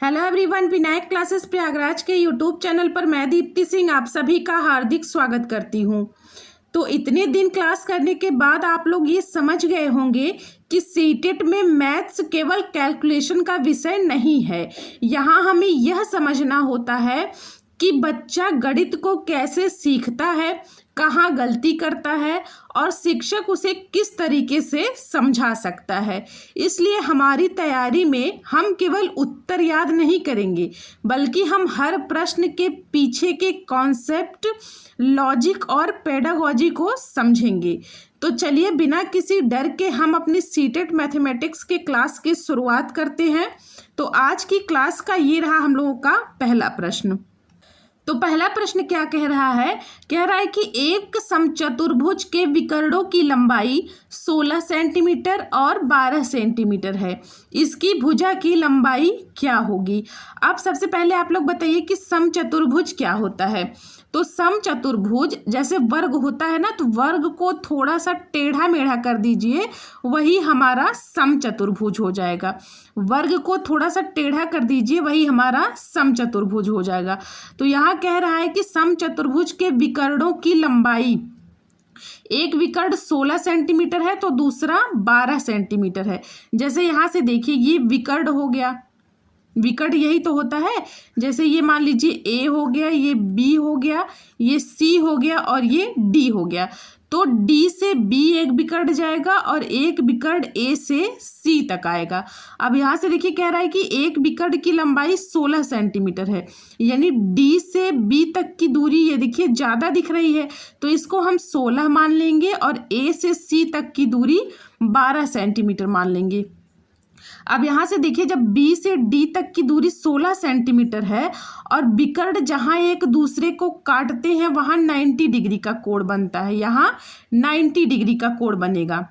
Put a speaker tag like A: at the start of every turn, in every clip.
A: Hello everyone, Vinayak classes Prayagraj के YouTube channel पर मैं दीप्ति सिंह आप सभी का हार्दिक स्वागत करती हूं। तो इतने दिन क्लास करने के बाद आप लोग ये समझ गए होंगे कि सीटेट में मैथ्स केवल कैलकुलेशन का विषय नहीं है। यहाँ हमें यह समझना होता है कि बच्चा गणित को कैसे सीखता है, कहाँ गलती करता है और शिक्षक उसे किस तरीके से समझा सकता है। इसलिए हमारी तैयारी में हम केवल उत्तर याद नहीं करेंगे, बल्कि हम हर प्रश्न के पीछे के कॉन्सेप्ट, लॉजिक और पेडागॉजी को समझेंगे। तो चलिए बिना किसी डर के हम अपनी सीटेट मैथमेटिक्स के क्लास की शुरुआत करते हैं। तो आज की क्लास का ये रहा हम लोगों का पहला प्रश्न। तो पहला प्रश्न क्या कह रहा है? कह रहा है कि एक समचतुर्भुज के विकर्णों की लंबाई 16 सेंटीमीटर और 12 सेंटीमीटर है। इसकी भुजा की लंबाई क्या होगी? अब सबसे पहले आप लोग बताइए कि समचतुर्भुज क्या होता है। तो समचतुर्भुज जैसे वर्ग होता है ना, तो वर्ग को थोड़ा सा टेढ़ा मेढ़ा कर दीजिए, वही हमारा समचतुर्भुज हो जाएगा। वर्ग को थोड़ा सा टेढ़ा कर दीजिए, वही हमारा समचतुर्भुज हो जाएगा। तो यहाँ कह रहा है कि समचतुर्भुज के विकर्णों की लंबाई, एक विकर्ण 16 सेंटीमीटर है तो दूसरा 12 सेंटीमीटर है। जैसे यहाँ से देखिए, ये विकर्ण हो गया, विकर्ण यही तो होता है। जैसे ये मान लीजिए ए हो गया, ये बी हो गया, ये सी हो गया और ये डी हो गया। तो डी से बी एक विकर्ण जाएगा और एक विकर्ण ए से सी तक आएगा। अब यहाँ से देखिए, कह रहा है कि एक विकर्ण की लंबाई 16 सेंटीमीटर है, यानी डी से बी तक की दूरी ये देखिए ज़्यादा दिख रही है, तो इसको हम 16 मान लेंगे और ए से सी तक की दूरी 12 सेंटीमीटर मान लेंगे। अब यहाँ से देखिए, जब बी से डी तक की दूरी 16 सेंटीमीटर है और विकर्ण जहाँ एक दूसरे को काटते हैं वहाँ 90 डिग्री का कोण बनता है, यहाँ 90 डिग्री का कोण बनेगा,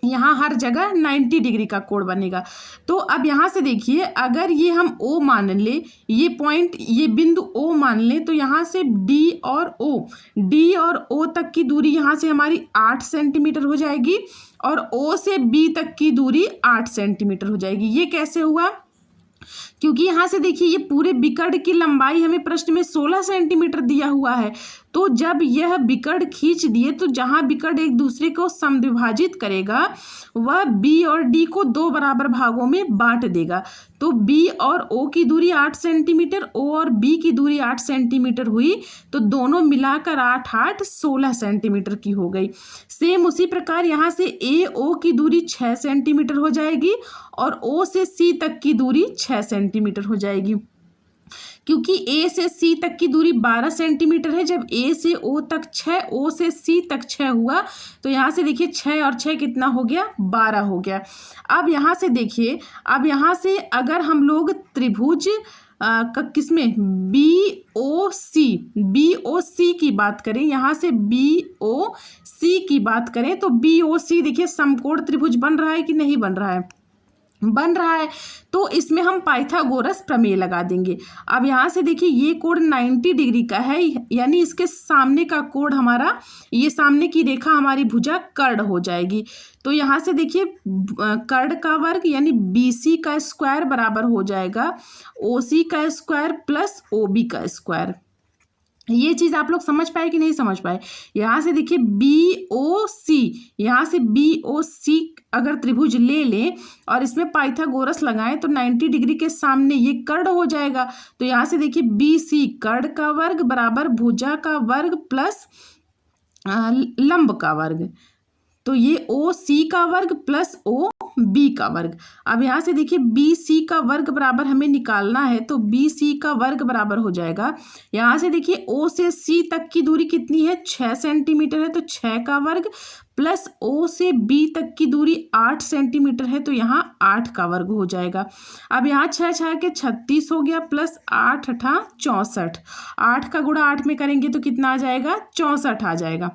A: यहाँ हर जगह 90 डिग्री का कोण बनेगा। तो अब यहाँ से देखिए, अगर ये हम O मान ले, ये पॉइंट, ये बिंदु O मान ले, तो यहाँ से D और O तक की दूरी यहाँ से हमारी 8 सेंटीमीटर हो जाएगी और O से B तक की दूरी 8 सेंटीमीटर हो जाएगी। ये कैसे हुआ? क्योंकि यहाँ से देखिए, ये पूरे विकर्ण की लंबाई हमें प्रश्न में 16 सेंटीमीटर दिया हुआ है। तो जब यह विकर्ण खींच दिए तो जहाँ विकर्ण एक दूसरे को समद्विभाजित करेगा वह बी और डी को 2 बराबर भागों में बांट देगा। तो बी और ओ की दूरी 8 सेंटीमीटर, ओ और बी की दूरी 8 सेंटीमीटर हुई, तो दोनों मिलाकर 8 8 16 सेंटीमीटर की हो गई। सेम उसी प्रकार यहाँ से ए ओ की दूरी 6 सेंटीमीटर हो जाएगी और ओ से सी तक की दूरी 6 सेंटीमीटर हो जाएगी। क्योंकि ए से सी तक की दूरी 12 सेंटीमीटर है, जब ए से ओ तक 6, ओ से सी तक 6 हुआ, तो यहाँ से देखिए 6 और 6 कितना हो गया? 12 हो गया। अब यहाँ से देखिए, अब यहाँ से अगर हम लोग त्रिभुज किसमें बी ओ सी की बात करें, यहाँ से बी ओ सी की बात करें, तो बी ओ सी देखिए समकोण त्रिभुज बन रहा है कि नहीं बन रहा है? बन रहा है। तो इसमें हम पाइथागोरस प्रमेय लगा देंगे। अब यहाँ से देखिए, ये कोण 90 डिग्री का है, यानी इसके सामने का कोण हमारा, ये सामने की रेखा हमारी भुजा कर्ण हो जाएगी। तो यहाँ से देखिए, कर्ण का वर्ग यानी BC का स्क्वायर बराबर हो जाएगा OC का स्क्वायर प्लस OB का स्क्वायर। ये चीज़ आप लोग समझ पाए कि नहीं समझ पाए? यहाँ से देखिए BOC, यहाँ से BOC अगर त्रिभुज ले लें और इसमें पाइथागोरस लगाएं तो 90 डिग्री के सामने ये कर्ण हो जाएगा। तो यहाँ से देखिए BC कर्ण का वर्ग बराबर भुजा का वर्ग प्लस लंब का वर्ग, तो ये OC का वर्ग प्लस OB का वर्ग। अब यहाँ से देखिए BC का वर्ग बराबर हमें निकालना है, तो BC का वर्ग बराबर हो जाएगा, यहाँ से देखिए O से C तक की दूरी कितनी है? 6 सेंटीमीटर है, तो 6 का वर्ग प्लस O से B तक की दूरी 8 सेंटीमीटर है, तो यहाँ 8 का वर्ग हो जाएगा। अब यहाँ 6 6 के 36 हो गया प्लस 8 8 64, 8 का गुणा 8 में करेंगे तो कितना आ जाएगा? 64 आ जाएगा।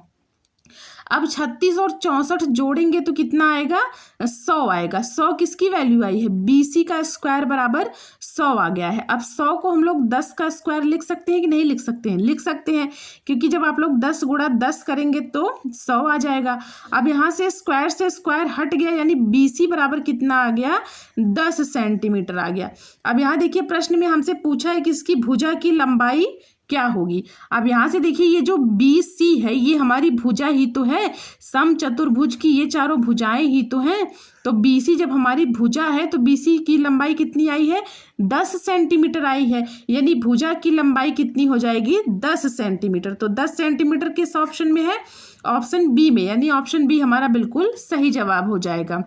A: अब 36 और 64 जोड़ेंगे तो कितना आएगा, 100 आएगा। 100 किसकी वैल्यू आई है, BC का स्क्वायर बराबर 100 आ गया है। अब 100 को हम लोग 10 का स्क्वायर लिख सकते हैं कि नहीं लिख सकते हैं, लिख सकते हैं, क्योंकि जब आप लोग 10 गुणा 10 करेंगे तो 100 आ जाएगा। अब यहाँ से स्क्वायर हट गया, यानी BC बराबर कितना आ गया, 10 सेंटीमीटर आ गया। अब यहाँ देखिए प्रश्न में हमसे पूछा है कि इसकी भुजा की लंबाई क्या होगी। अब यहाँ से देखिए ये जो BC है ये हमारी भुजा ही तो है, समचतुर्भुज की ये चारों भुजाएं ही तो हैं। तो BC जब हमारी भुजा है तो BC की लंबाई कितनी आई है, 10 सेंटीमीटर आई है, यानी भुजा की लंबाई कितनी हो जाएगी, 10 सेंटीमीटर। तो 10 सेंटीमीटर किस ऑप्शन में है, ऑप्शन बी में, यानी ऑप्शन बी हमारा बिल्कुल सही जवाब हो जाएगा।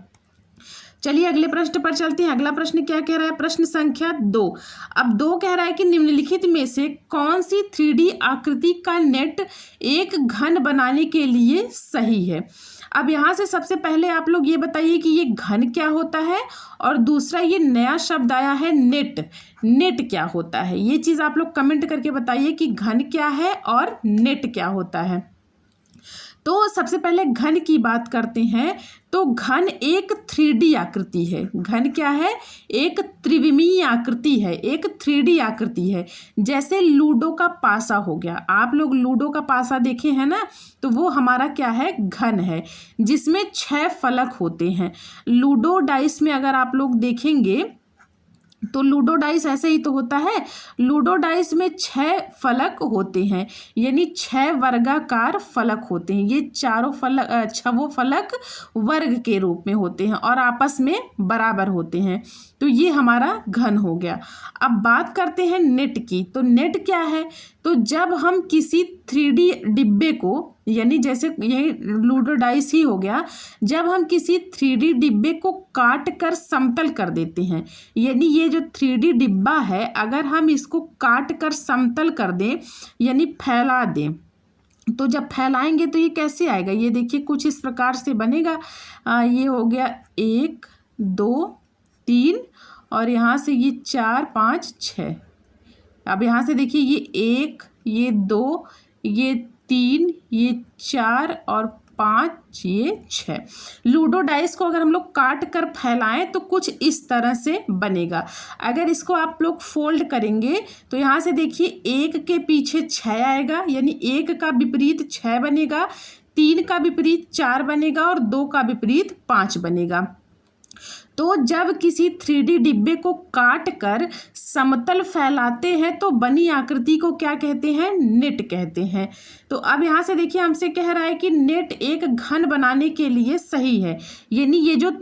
A: चलिए अगले प्रश्न पर चलते हैं। अगला प्रश्न क्या कह रहा है, प्रश्न संख्या 2। अब 2 कह रहा है कि निम्नलिखित में से कौन सी 3D आकृति का नेट एक घन बनाने के लिए सही है। अब यहाँ से सबसे पहले आप लोग ये बताइए कि ये घन क्या होता है, और दूसरा ये नया शब्द आया है नेट, नेट क्या होता है। ये चीज़ आप लोग कमेंट करके बताइए कि घन क्या है और नेट क्या होता है। तो सबसे पहले घन की बात करते हैं। तो घन एक 3D आकृति है। घन क्या है, एक त्रिविमीय आकृति है, एक 3D आकृति है। जैसे लूडो का पासा हो गया, आप लोग लूडो का पासा देखे हैं ना, तो वो हमारा क्या है, घन है, जिसमें 6 फलक होते हैं। लूडो डाइस में अगर आप लोग देखेंगे तो लूडो डाइस ऐसे ही तो होता है। लूडो डाइस में 6 फलक होते हैं, यानी 6 वर्गाकार फलक होते हैं। ये चारों फलक, 6 फलक वर्ग के रूप में होते हैं और आपस में बराबर होते हैं। तो ये हमारा घन हो गया। अब बात करते हैं नेट की। तो नेट क्या है, तो जब हम किसी 3D डिब्बे को, यानी जैसे यही लूडो डाइस ही हो गया, जब हम किसी 3D डिब्बे को काट कर समतल कर देते हैं, यानी ये जो 3D डिब्बा है अगर हम इसको काट कर समतल कर दें, यानी फैला दें, तो जब फैलाएंगे तो ये कैसे आएगा, ये देखिए कुछ इस प्रकार से बनेगा। ये हो गया 1 2 3 और यहाँ से ये 4 5 6। अब यहाँ से देखिए ये 1 ये 2 ये 3 ये 4 और 5 ये 6। लूडो डाइस को अगर हम लोग काट कर फैलाएं तो कुछ इस तरह से बनेगा। अगर इसको आप लोग फोल्ड करेंगे तो यहाँ से देखिए 1 के पीछे 6 आएगा, यानी 1 का विपरीत 6 बनेगा, 3 का विपरीत 4 बनेगा और 2 का विपरीत 5 बनेगा। तो जब किसी 3D डिब्बे को काट कर समतल फैलाते हैं तो बनी आकृति को क्या कहते हैं, नेट कहते हैं। तो अब यहाँ से देखिए हमसे कह रहा है कि नेट एक घन बनाने के लिए सही है, यानी ये जो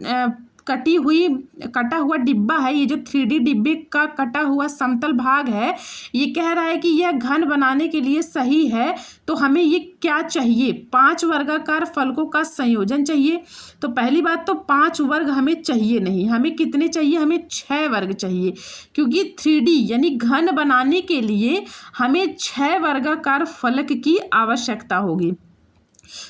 A: कटा हुआ डिब्बा है, ये जो 3D डिब्बे का कटा हुआ समतल भाग है, ये कह रहा है कि यह घन बनाने के लिए सही है। तो हमें ये क्या चाहिए, 5 वर्गाकार फलकों का संयोजन चाहिए। तो पहली बात तो 5 वर्ग हमें चाहिए नहीं, हमें कितने चाहिए, हमें 6 वर्ग चाहिए, क्योंकि 3D यानी घन बनाने के लिए हमें 6 वर्गाकार फलक की आवश्यकता होगी।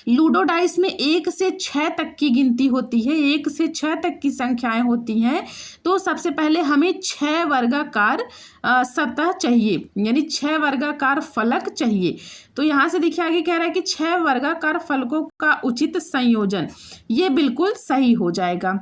A: लूडो डाइस में 1 से 6 तक की गिनती होती है, 1 से 6 तक की संख्याएं होती हैं। तो सबसे पहले हमें 6 वर्गाकार सतह चाहिए, यानी 6 वर्गाकार फलक चाहिए। तो यहाँ से देखिए आगे कह रहा है कि 6 वर्गाकार फलकों का उचित संयोजन, ये बिल्कुल सही हो जाएगा।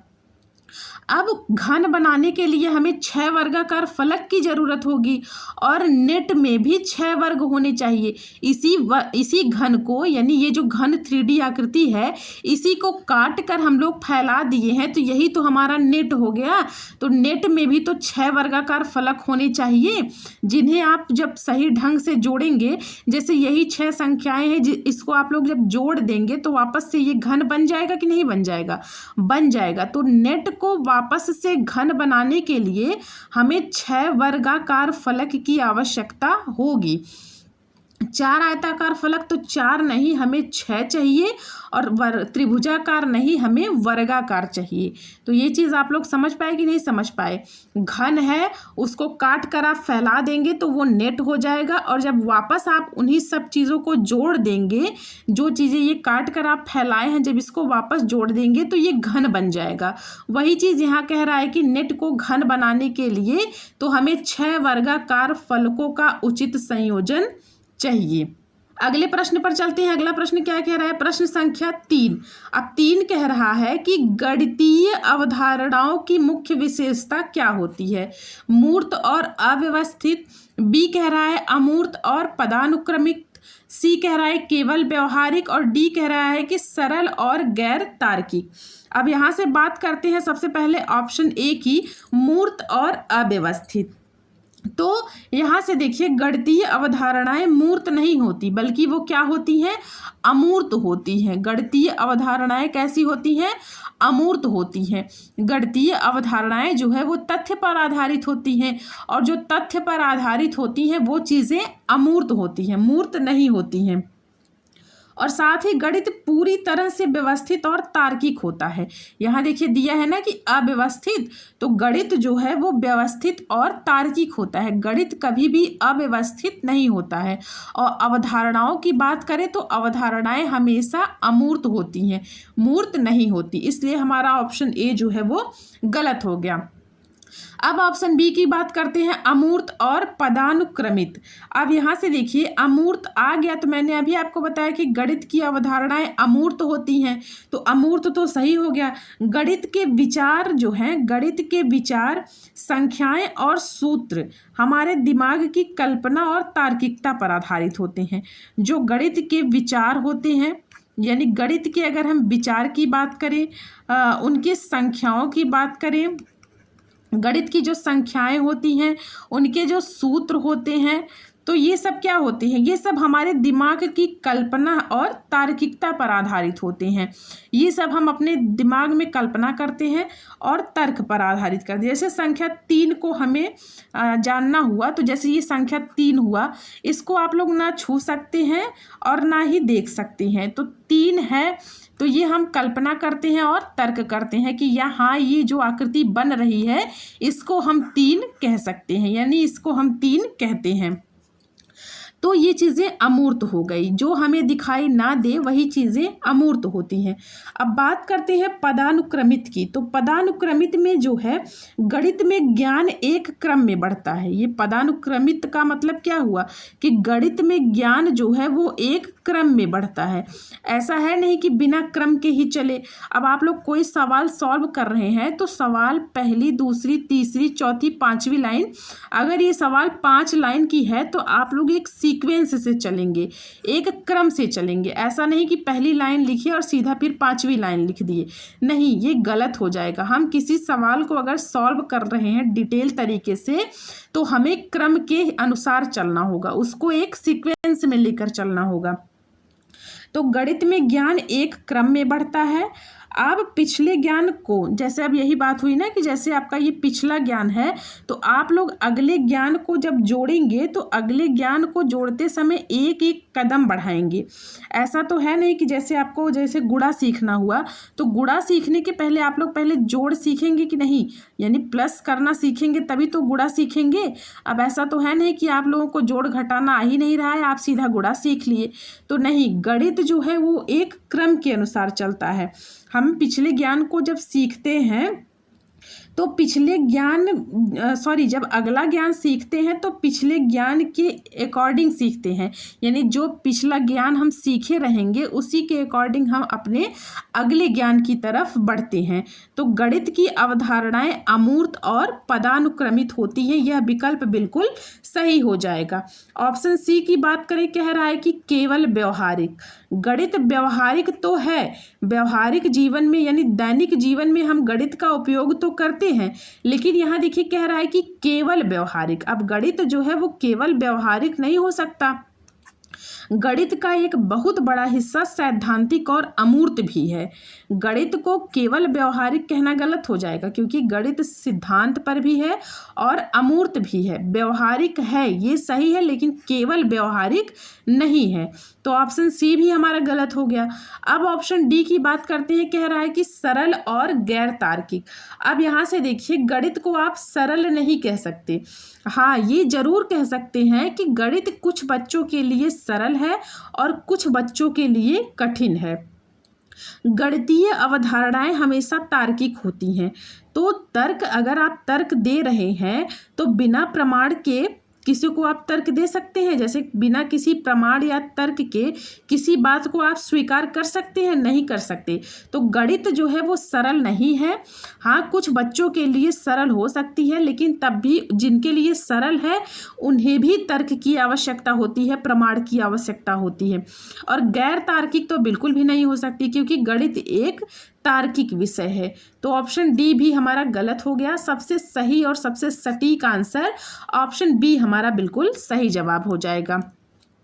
A: अब घन बनाने के लिए हमें 6 वर्गाकार फलक की जरूरत होगी और नेट में भी 6 वर्ग होने चाहिए। इसी घन को, यानी ये जो घन 3D आकृति है, इसी को काट कर हम लोग फैला दिए हैं, तो यही तो हमारा नेट हो गया। तो नेट में भी तो 6 वर्गाकार फलक होने चाहिए, जिन्हें आप जब सही ढंग से जोड़ेंगे, जैसे यही 6 संख्याएं हैं, इसको आप लोग जब जोड़ देंगे तो वापस से ये घन बन जाएगा कि नहीं बन जाएगा, बन जाएगा। तो नेट को वापस से घन बनाने के लिए हमें 6 वर्गाकार फलक की आवश्यकता होगी। 4 आयताकार फलक तो 4 नहीं, हमें 6 चाहिए, और त्रिभुजाकार नहीं, हमें वर्गाकार चाहिए। तो ये चीज़ आप लोग समझ पाए कि नहीं समझ पाए। घन है, उसको काट कर आप फैला देंगे तो वो नेट हो जाएगा, और जब वापस आप उन्हीं सब चीज़ों को जोड़ देंगे, जो चीज़ें ये काट कर आप फैलाए हैं, जब इसको वापस जोड़ देंगे तो ये घन बन जाएगा। वही चीज़ यहाँ कह रहा है कि नेट को घन बनाने के लिए तो हमें 6 वर्गाकार फलकों का उचित संयोजन चाहिए। अगले प्रश्न पर चलते हैं। अगला प्रश्न क्या कह रहा है? प्रश्न संख्या 3। अब 3 कह रहा है कि गणितीय अवधारणाओं की मुख्य विशेषता क्या होती है? मूर्त और अव्यवस्थित। बी कह रहा है अमूर्त और पदानुक्रमित। सी कह रहा है केवल व्यवहारिक। और डी कह रहा है कि सरल और गैर तार्किक। अब यहाँ से बात करते हैं सबसे पहले ऑप्शन ए की, मूर्त और अव्यवस्थित। तो यहाँ से देखिए, गणितीय अवधारणाएं मूर्त नहीं होती, बल्कि वो क्या होती हैं? अमूर्त होती हैं। गणितीय अवधारणाएं कैसी होती हैं? अमूर्त होती हैं। गणितीय अवधारणाएं जो है वो तथ्य पर आधारित होती हैं, और जो तथ्य पर आधारित होती हैं वो चीज़ें अमूर्त होती हैं, मूर्त नहीं होती हैं। और साथ ही गणित पूरी तरह से व्यवस्थित और तार्किक होता है। यहाँ देखिए दिया है ना कि अव्यवस्थित, तो गणित जो है वो व्यवस्थित और तार्किक होता है। गणित कभी भी अव्यवस्थित नहीं होता है। और अवधारणाओं की बात करें तो अवधारणाएं हमेशा अमूर्त होती हैं, मूर्त नहीं होती। इसलिए हमारा ऑप्शन ए जो है वो गलत हो गया। अब ऑप्शन बी की बात करते हैं, अमूर्त और पदानुक्रमित। अब यहाँ से देखिए, अमूर्त आ गया तो मैंने अभी आपको बताया कि गणित की अवधारणाएं अमूर्त होती हैं, तो अमूर्त तो सही हो गया। गणित के विचार जो हैं, गणित के विचार, संख्याएं और सूत्र हमारे दिमाग की कल्पना और तार्किकता पर आधारित होते हैं। जो गणित के विचार होते हैं, यानी गणित के अगर हम विचार की बात करें, उनकी संख्याओं की बात करें, गणित की जो संख्याएं होती हैं, उनके जो सूत्र होते हैं, तो ये सब क्या होते हैं? ये सब हमारे दिमाग की कल्पना और तार्किकता पर आधारित होते हैं। ये सब हम अपने दिमाग में कल्पना करते हैं और तर्क पर आधारित करते हैं। जैसे संख्या 3 को हमें जानना हुआ, तो जैसे ये संख्या 3 हुआ, इसको आप लोग ना छू सकते हैं और ना ही देख सकते हैं। तो 3 है, तो ये हम कल्पना करते हैं और तर्क करते हैं कि यहाँ ये जो आकृति बन रही है इसको हम 3 कह सकते हैं, यानी इसको हम 3 कहते हैं। तो ये चीज़ें अमूर्त हो गई, जो हमें दिखाई ना दे वही चीज़ें अमूर्त होती हैं। अब बात करते हैं पदानुक्रमित की। तो पदानुक्रमित में जो है, गणित में ज्ञान एक क्रम में बढ़ता है। ये पदानुक्रमित का मतलब क्या हुआ कि गणित में ज्ञान जो है वो एक क्रम में बढ़ता है। ऐसा है नहीं कि बिना क्रम के ही चले। अब आप लोग कोई सवाल सॉल्व कर रहे हैं तो सवाल पहली, दूसरी, तीसरी, चौथी, 5वीं लाइन, अगर ये सवाल 5 लाइन की है तो आप लोग एक सीक्वेंस से चलेंगे, एक क्रम से चलेंगे। ऐसा नहीं कि पहली लाइन लिखिए और सीधा फिर 5वीं लाइन लिख दिए, नहीं, ये गलत हो जाएगा। हम किसी सवाल को अगर सॉल्व कर रहे हैं डिटेल तरीके से, तो हमें क्रम के अनुसार चलना होगा, उसको एक सीक्वेंस में लेकर चलना होगा। तो गणित में ज्ञान एक क्रम में बढ़ता है। अब पिछले ज्ञान को, जैसे अब यही बात हुई ना कि जैसे आपका ये पिछला ज्ञान है, तो आप लोग अगले ज्ञान को जब जोड़ेंगे तो अगले ज्ञान को जोड़ते समय एक एक कदम बढ़ाएंगे। ऐसा तो है नहीं कि जैसे आपको जैसे गुणा सीखना हुआ, तो गुणा सीखने के पहले आप लोग पहले जोड़ सीखेंगे कि नहीं, यानी प्लस करना सीखेंगे तभी तो गुणा सीखेंगे। अब ऐसा तो है नहीं कि आप लोगों को जोड़ घटाना आ ही नहीं रहा है, आप सीधा गुणा सीख लिए, तो नहीं। गणित जो है वो एक क्रम के अनुसार चलता है। हम पिछले ज्ञान को जब सीखते हैं तो पिछले ज्ञान जब अगला ज्ञान सीखते हैं तो पिछले ज्ञान के अकॉर्डिंग सीखते हैं, यानी जो पिछला ज्ञान हम सीखे रहेंगे उसी के अकॉर्डिंग हम अपने अगले ज्ञान की तरफ बढ़ते हैं। तो गणित की अवधारणाएं अमूर्त और पदानुक्रमित होती हैं, यह विकल्प बिल्कुल सही हो जाएगा। ऑप्शन सी की बात करें, कह रहा है कि केवल व्यवहारिक। गणित व्यवहारिक तो है, व्यवहारिक जीवन में यानी दैनिक जीवन में हम गणित का उपयोग तो करते हैं, लेकिन यहाँ देखिए कह रहा है कि केवल व्यवहारिक। अब गणित जो है वो केवल व्यवहारिक नहीं हो सकता, गणित का एक बहुत बड़ा हिस्सा सैद्धांतिक और अमूर्त भी है। गणित को केवल व्यवहारिक कहना गलत हो जाएगा, क्योंकि गणित सिद्धांत पर भी है और अमूर्त भी है। व्यवहारिक है ये सही है, लेकिन केवल व्यवहारिक नहीं है। तो ऑप्शन सी भी हमारा गलत हो गया। अब ऑप्शन डी की बात करते हैं, कह रहा है कि सरल और गैर तार्किक। अब यहाँ से देखिए, गणित को आप सरल नहीं कह सकते, हाँ ये जरूर कह सकते हैं कि गणित कुछ बच्चों के लिए सरल है और कुछ बच्चों के लिए कठिन है। गणितीय अवधारणाएं हमेशा तार्किक होती हैं। तो तर्क, अगर आप तर्क दे रहे हैं तो बिना प्रमाण के किसी को आप तर्क दे सकते हैं, जैसे बिना किसी प्रमाण या तर्क के किसी बात को आप स्वीकार कर सकते हैं? नहीं कर सकते। तो गणित जो है वो सरल नहीं है। हाँ, कुछ बच्चों के लिए सरल हो सकती है, लेकिन तब भी जिनके लिए सरल है उन्हें भी तर्क की आवश्यकता होती है, प्रमाण की आवश्यकता होती है। और गैर तार्किक तो बिल्कुल भी नहीं हो सकती, क्योंकि गणित एक तार्किक विषय है। तो ऑप्शन डी भी हमारा गलत हो गया। सबसे सही और सबसे सटीक आंसर ऑप्शन बी हमारा बिल्कुल सही जवाब हो जाएगा।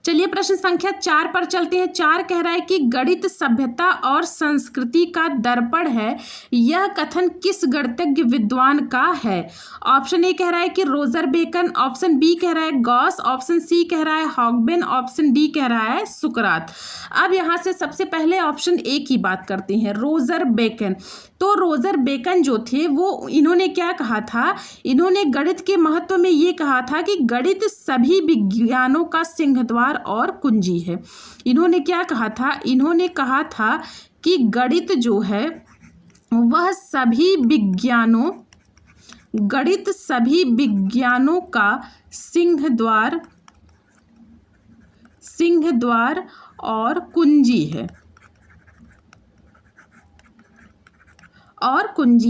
A: चलिए प्रश्न संख्या 4 पर चलते हैं। 4 कह रहा है कि गणित सभ्यता और संस्कृति का दर्पण है। यह कथन किस गणितज्ञ विद्वान का है? ऑप्शन ए कह रहा है कि रोजर बेकन, ऑप्शन बी कह रहा है गॉस, ऑप्शन सी कह रहा है हॉगबेन, ऑप्शन डी कह रहा है सुकरात। अब यहाँ से सबसे पहले ऑप्शन ए की बात करते हैं, रोजर बेकन। तो रोजर बेकन जो थे वो इन्होंने क्या कहा था? इन्होंने गणित के महत्व में ये कहा था कि गणित सभी विज्ञानों का सिंहद्वार और कुंजी है। इन्होंने क्या कहा था? इन्होंने कहा था कि गणित जो है वह सभी विज्ञानों का सिंहद्वार और कुंजी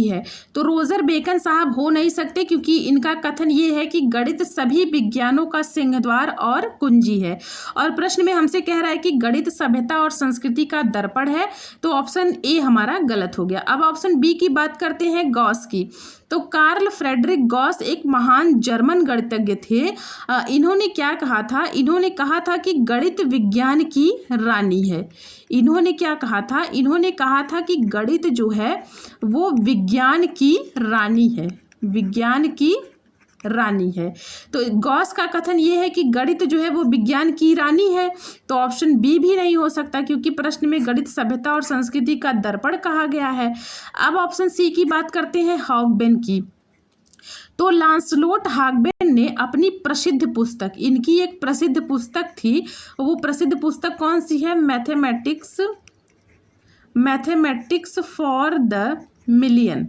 A: है, तो रोजर बेकन साहब हो नहीं सकते, क्योंकि इनका कथन ये है कि गणित सभी विज्ञानों का सिंहद्वार और कुंजी है। और प्रश्न में हमसे कह रहा है कि गणित सभ्यता और संस्कृति का दर्पण है, तो ऑप्शन ए हमारा गलत हो गया। अब ऑप्शन बी की बात करते हैं, गॉस की। तो कार्ल फ्रेडरिक गॉस एक महान जर्मन गणितज्ञ थे। इन्होंने क्या कहा था? इन्होंने कहा था कि गणित विज्ञान की रानी है। इन्होंने क्या कहा था? इन्होंने कहा था कि गणित जो है वो विज्ञान की रानी है, तो गॉस का कथन ये है कि गणित जो है वो विज्ञान की रानी है। तो ऑप्शन बी भी नहीं हो सकता, क्योंकि प्रश्न में गणित सभ्यता और संस्कृति का दर्पण कहा गया है। अब ऑप्शन सी की बात करते हैं, हॉगबेन की। तो लांसलोट हॉगबेन ने अपनी प्रसिद्ध पुस्तक, इनकी एक प्रसिद्ध पुस्तक थी, वो प्रसिद्ध पुस्तक कौन सी है? Mathematics for the million.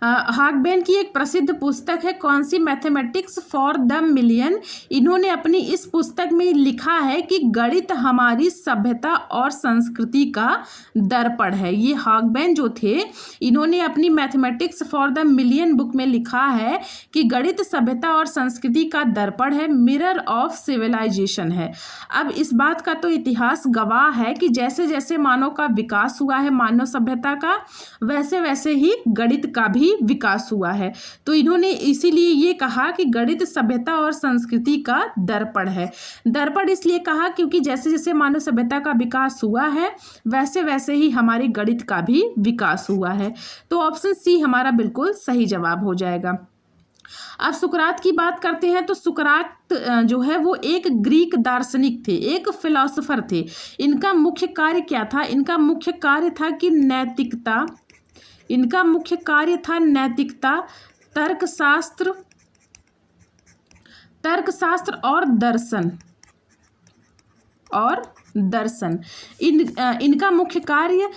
A: Hogben की एक प्रसिद्ध पुस्तक है, कौन सी? Mathematics for the million. इन्होंने अपनी इस पुस्तक में लिखा है कि गणित हमारी सभ्यता और संस्कृति का दर्पण है। ये हॉगबेन जो थे, इन्होंने अपनी mathematics for the million book में लिखा है कि गणित सभ्यता और संस्कृति का दर्पण है, मिरर ऑफ सिविलाइजेशन है। अब इस बात का तो इतिहास गवाह है कि जैसे जैसे मानव का विकास हुआ है, मानव सभ्यता का, वैसे वैसे ही गणित का भी विकास हुआ है। तो इन्होंने इसीलिए ये कहा कि गणित सभ्यता और संस्कृति का दर्पण है। दर्पण इसलिए कहा क्योंकि जैसे जैसे मानव सभ्यता का विकास हुआ है, वैसे वैसे ही हमारे गणित का भी विकास हुआ है। तो ऑप्शन सी हमारा बिल्कुल सही जवाब हो जाएगा। अब सुकरात की बात करते हैं। तो सुकरात जो है वो एक ग्रीक दार्शनिक थे, एक फिलोसोफर थे। इनका मुख्य कार्य क्या था? इनका मुख्य कार्य था कि नैतिकता, तर्कशास्त्र और दर्शन। इनका मुख्य कार्य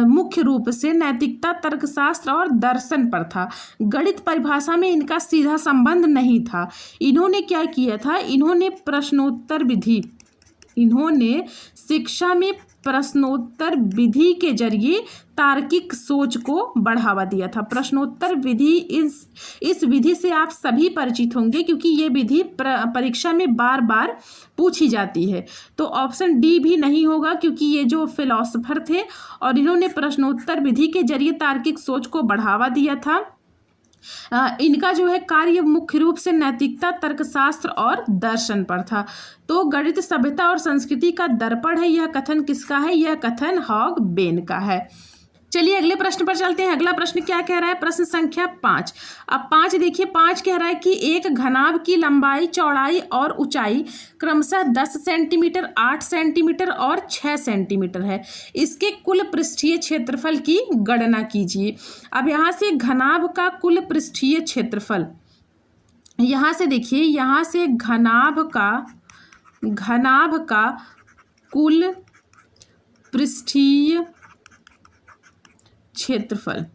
A: मुख्य रूप से नैतिकता, तर्कशास्त्र और दर्शन पर था। गणित परिभाषा में इनका सीधा संबंध नहीं था। इन्होंने क्या किया था? इन्होंने शिक्षा में प्रश्नोत्तर विधि के जरिए तार्किक सोच को बढ़ावा दिया था। प्रश्नोत्तर विधि, इस विधि से आप सभी परिचित होंगे, क्योंकि ये विधि परीक्षा में बार बार पूछी जाती है। तो ऑप्शन डी भी नहीं होगा, क्योंकि ये जो फिलोसोफर थे और इन्होंने प्रश्नोत्तर विधि के जरिए तार्किक सोच को बढ़ावा दिया था। इनका जो है कार्य मुख्य रूप से नैतिकता, तर्कशास्त्र और दर्शन पर था। तो गणित सभ्यता और संस्कृति का दर्पण है, यह कथन किसका है? यह कथन हॉगबेन का है। चलिए अगले प्रश्न पर चलते हैं। अगला प्रश्न क्या कह रहा है? प्रश्न संख्या 5। अब 5 देखिए, 5 कह रहा है कि एक घनाभ की लंबाई, चौड़ाई और ऊंचाई क्रमशः 10 सेंटीमीटर, 8 सेंटीमीटर और 6 सेंटीमीटर है। इसके कुल पृष्ठीय क्षेत्रफल की गणना कीजिए। अब यहाँ से घनाभ का कुल पृष्ठीय क्षेत्रफल, यहाँ से देखिए, यहाँ से घनाभ का कुल पृष्ठीय क्षेत्रफल।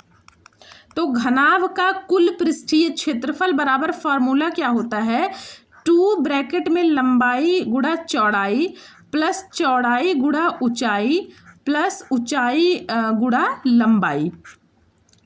A: तो घनाभ का कुल पृष्ठीय क्षेत्रफल बराबर फॉर्मूला क्या होता है, 2 ब्रैकेट में लंबाई गुणा चौड़ाई प्लस चौड़ाई गुणा ऊंचाई प्लस ऊंचाई गुणा लंबाई,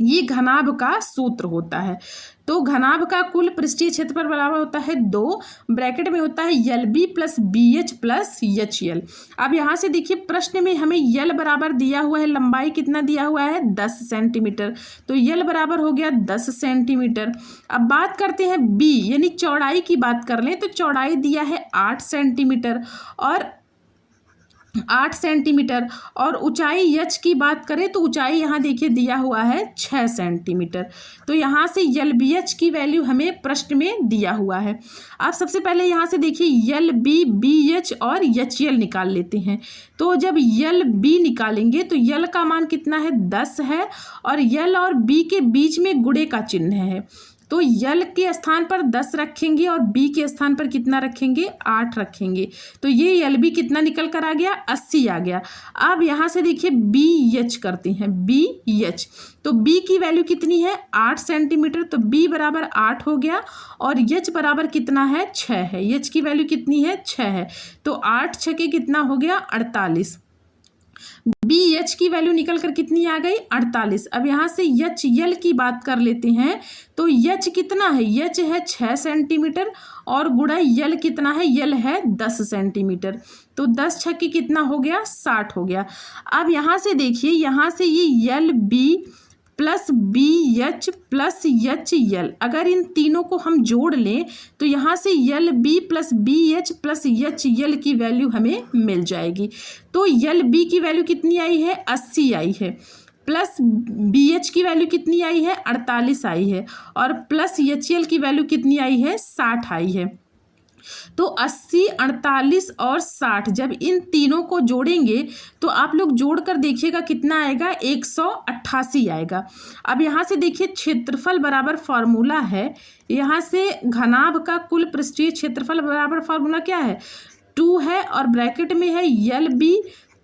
A: ये घनाभ का सूत्र होता है। तो घनाभ का कुल पृष्ठीय क्षेत्रफल बराबर होता है 2 ब्रैकेट में होता है L B plus B H plus H L. अब यहाँ से देखिए प्रश्न में हमें यल बराबर दिया हुआ है, लंबाई कितना दिया हुआ है 10 सेंटीमीटर, तो यल बराबर हो गया 10 सेंटीमीटर। अब बात करते हैं बी यानी चौड़ाई की बात कर लें तो चौड़ाई दिया है 8 सेंटीमीटर और 8 सेंटीमीटर और ऊंचाई यच की बात करें तो ऊंचाई यहाँ देखिए दिया हुआ है 6 सेंटीमीटर। तो यहाँ से यल बी एच की वैल्यू हमें प्रश्न में दिया हुआ है। आप सबसे पहले यहाँ से देखिए यल बी बी एच और एच यल निकाल लेते हैं। तो जब यल बी निकालेंगे तो यल का मान कितना है 10 है और यल और बी के बीच में गुणे का चिन्ह है, तो यल के स्थान पर 10 रखेंगे और बी के स्थान पर कितना रखेंगे 8 रखेंगे, तो ये यल बी कितना निकल कर आ गया 80 आ गया। अब यहाँ से देखिए बी एच करते हैं, बी एच तो बी की वैल्यू कितनी है 8 सेंटीमीटर, तो बी बराबर 8 हो गया और एच बराबर कितना है 6 है, एच की वैल्यू कितनी है 6 है, तो 8 6 के कितना हो गया 48। बी एच की वैल्यू निकल कर कितनी आ गई 48। अब यहाँ से एच यल की बात कर लेते हैं तो एच कितना है, एच है 6 सेंटीमीटर और गुणा यल कितना है, यल है 10 सेंटीमीटर, तो 10 6 की कितना हो गया 60 हो गया। अब यहाँ से देखिए यहाँ से ये L B plus B H plus H L, अगर इन तीनों को हम जोड़ लें तो यहाँ से L B plus B H plus H L की वैल्यू हमें मिल जाएगी। तो यल बी की वैल्यू कितनी आई है 80 आई है, प्लस बी एच की वैल्यू कितनी आई है 48 आई है और प्लस एच यल की वैल्यू कितनी आई है 60 आई है। तो 80 48 और 60 जब इन तीनों को जोड़ेंगे तो आप लोग जोड़कर देखिएगा कितना आएगा 188 आएगा। अब यहाँ से देखिए क्षेत्रफल बराबर फॉर्मूला है, यहाँ से घनाभ का कुल पृष्ठीय क्षेत्रफल बराबर फॉर्मूला क्या है 2 है और ब्रैकेट में है L B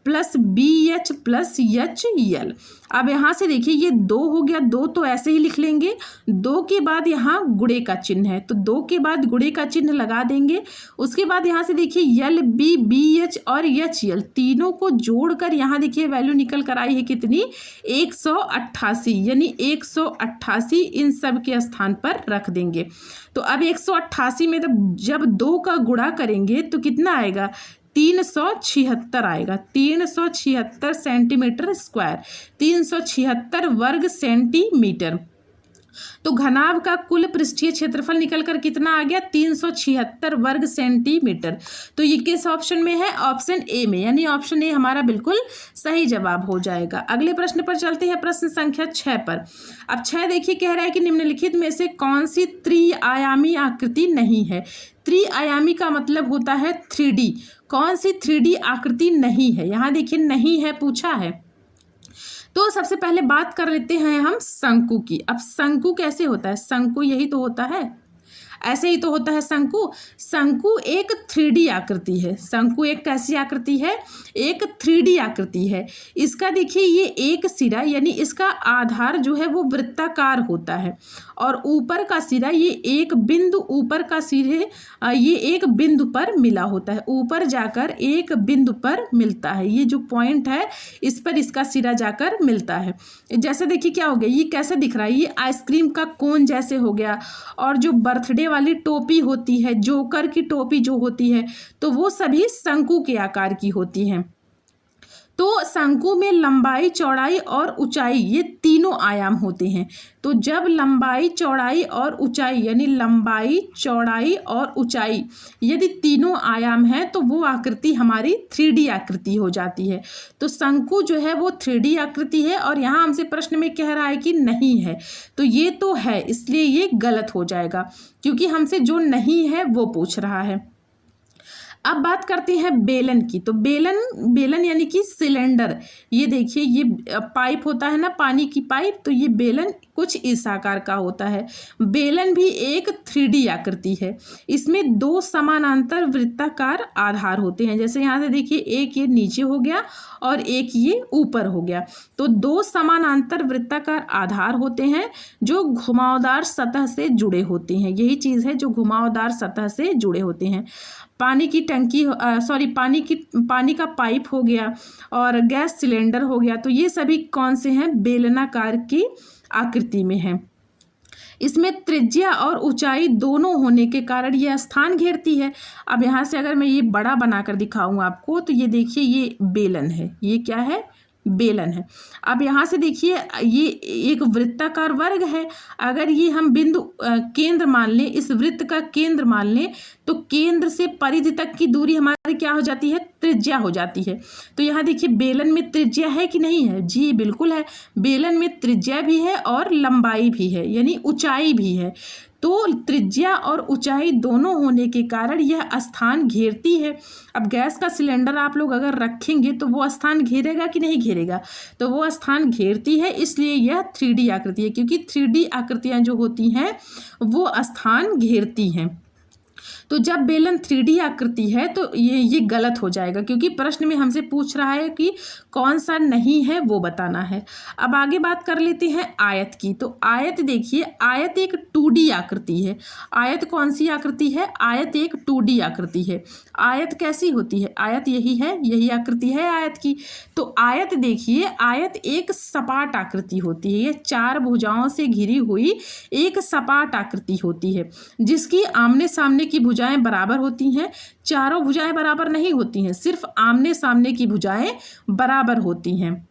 A: plus B H plus H L. अब यहाँ से देखिए ये 2 हो गया, 2 तो ऐसे ही लिख लेंगे, 2 के बाद यहाँ गुणे का चिन्ह है तो 2 के बाद गुणे का चिन्ह लगा देंगे। उसके बाद यहाँ से देखिए यल बी बी एच और एच यल तीनों को जोड़कर यहाँ देखिए वैल्यू निकल कर आई है कितनी 188, यानी 188 इन सब के स्थान पर रख देंगे। तो अब 188 में जब 2 का गुणा करेंगे तो कितना आएगा 376 आएगा, 376 सेंटीमीटर स्क्वायर, 376 वर्ग सेंटीमीटर। तो घनाभ का कुल पृष्ठीय क्षेत्रफल निकलकर कितना आ गया 376 वर्ग सेंटीमीटर। तो ये किस ऑप्शन में है, ऑप्शन ए में, यानी ऑप्शन ए हमारा बिल्कुल सही जवाब हो जाएगा। अगले प्रश्न पर चलते हैं, प्रश्न संख्या 6 पर। अब 6 देखिए कह रहा है कि निम्नलिखित में से कौन सी त्रिआयामी आकृति नहीं है। त्रिआयामी का मतलब होता है 3D, कौन सी 3D आकृति नहीं है, यहाँ देखिए नहीं है पूछा है। तो सबसे पहले बात कर लेते हैं हम शंकु की। अब शंकु कैसे होता है, शंकु यही तो होता है, ऐसे ही तो होता है शंकु। शंकु एक 3D आकृति है, शंकु एक कैसी आकृति है, एक 3D आकृति है। इसका देखिए ये एक सिरा यानी इसका आधार जो है वो वृत्ताकार होता है और ऊपर का सिरा ये एक बिंदु ऊपर का सिरे ये एक बिंदु पर मिला होता है, ऊपर जाकर एक बिंदु पर मिलता है, ये जो पॉइंट है इस पर इसका सिरा जाकर मिलता है। जैसे देखिए क्या हो गया, ये कैसे दिख रहा है, ये आइसक्रीम का कोन जैसे हो गया। और जो बर्थडे वाली टोपी होती है, जोकर की टोपी जो होती है, तो वो सभी शंकु के आकार की होती हैं। तो शंकु में लंबाई चौड़ाई और ऊंचाई ये तीनों आयाम होते हैं। तो जब लंबाई चौड़ाई और ऊंचाई यानी लंबाई चौड़ाई और ऊंचाई यदि तीनों आयाम हैं तो वो आकृति हमारी 3D आकृति हो जाती है। तो शंकु जो है वो 3D आकृति है और यहाँ हमसे प्रश्न में कह रहा है कि नहीं है, तो ये तो है, इसलिए ये गलत हो जाएगा क्योंकि हमसे जो नहीं है वो पूछ रहा है। अब बात करते हैं बेलन की। तो बेलन यानी कि सिलेंडर। ये देखिए, ये पाइप होता है ना, पानी की पाइप, तो ये बेलन कुछ इस आकार का होता है। बेलन भी एक 3D आकृति है। इसमें दो समानांतर वृत्ताकार आधार होते हैं। जैसे यहाँ से देखिए, एक ये नीचे हो गया और एक ये ऊपर हो गया। तो दो समानांतर वृत्ताकार आधार होते हैं जो घुमावदार सतह से जुड़े होते हैं। यही चीज़ है जो घुमावदार सतह से जुड़े होते हैं। पानी की टंकी पानी का पाइप हो गया और गैस सिलेंडर हो गया। तो ये सभी कौन से हैं? बेलनाकार की आकृति में हैं। इसमें त्रिज्या और ऊंचाई दोनों होने के कारण यह स्थान घेरती है। अब यहाँ से अगर मैं ये बड़ा बनाकर दिखाऊं आपको, तो ये देखिए, ये बेलन है। ये क्या है? बेलन है। अब यहाँ से देखिए, ये एक वृत्ताकार वर्ग है। अगर ये हम बिंदु केंद्र मान लें, इस वृत्त का केंद्र मान लें, तो केंद्र से परिधि तक की दूरी हमारी क्या हो जाती है? त्रिज्या हो जाती है। तो यहाँ देखिए, बेलन में त्रिज्या है कि नहीं है? जी बिल्कुल है। बेलन में त्रिज्या भी है और लंबाई भी है, यानी ऊंचाई भी है। तो त्रिज्या और ऊंचाई दोनों होने के कारण यह स्थान घेरती है। अब गैस का सिलेंडर आप लोग अगर रखेंगे तो वो स्थान घेरेगा कि नहीं घेरेगा? तो वो स्थान घेरती है, इसलिए यह 3D आकृति है, क्योंकि 3D आकृतियां जो होती हैं वो स्थान घेरती हैं। तो जब बेलन 3D आकृति है तो ये गलत हो जाएगा, क्योंकि प्रश्न में हमसे पूछ रहा है कि कौन सा नहीं है वो बताना है। अब आगे बात कर लेते हैं आयत की। तो आयत देखिए, आयत एक 2D आकृति है। आयत कौन सी आकृति है? आयत एक 2D आकृति है। आयत कैसी होती है? आयत यही है, यही आकृति है आयत की। तो आयत देखिए, आयत एक सपाट आकृति होती है। ये 4 भुजाओं से घिरी हुई एक सपाट आकृति होती है, जिसकी आमने सामने की भुजाएं बराबर होती हैं। चारों भुजाएं बराबर नहीं होती हैं, सिर्फ आमने सामने की भुजाएं बराबर होती हैं।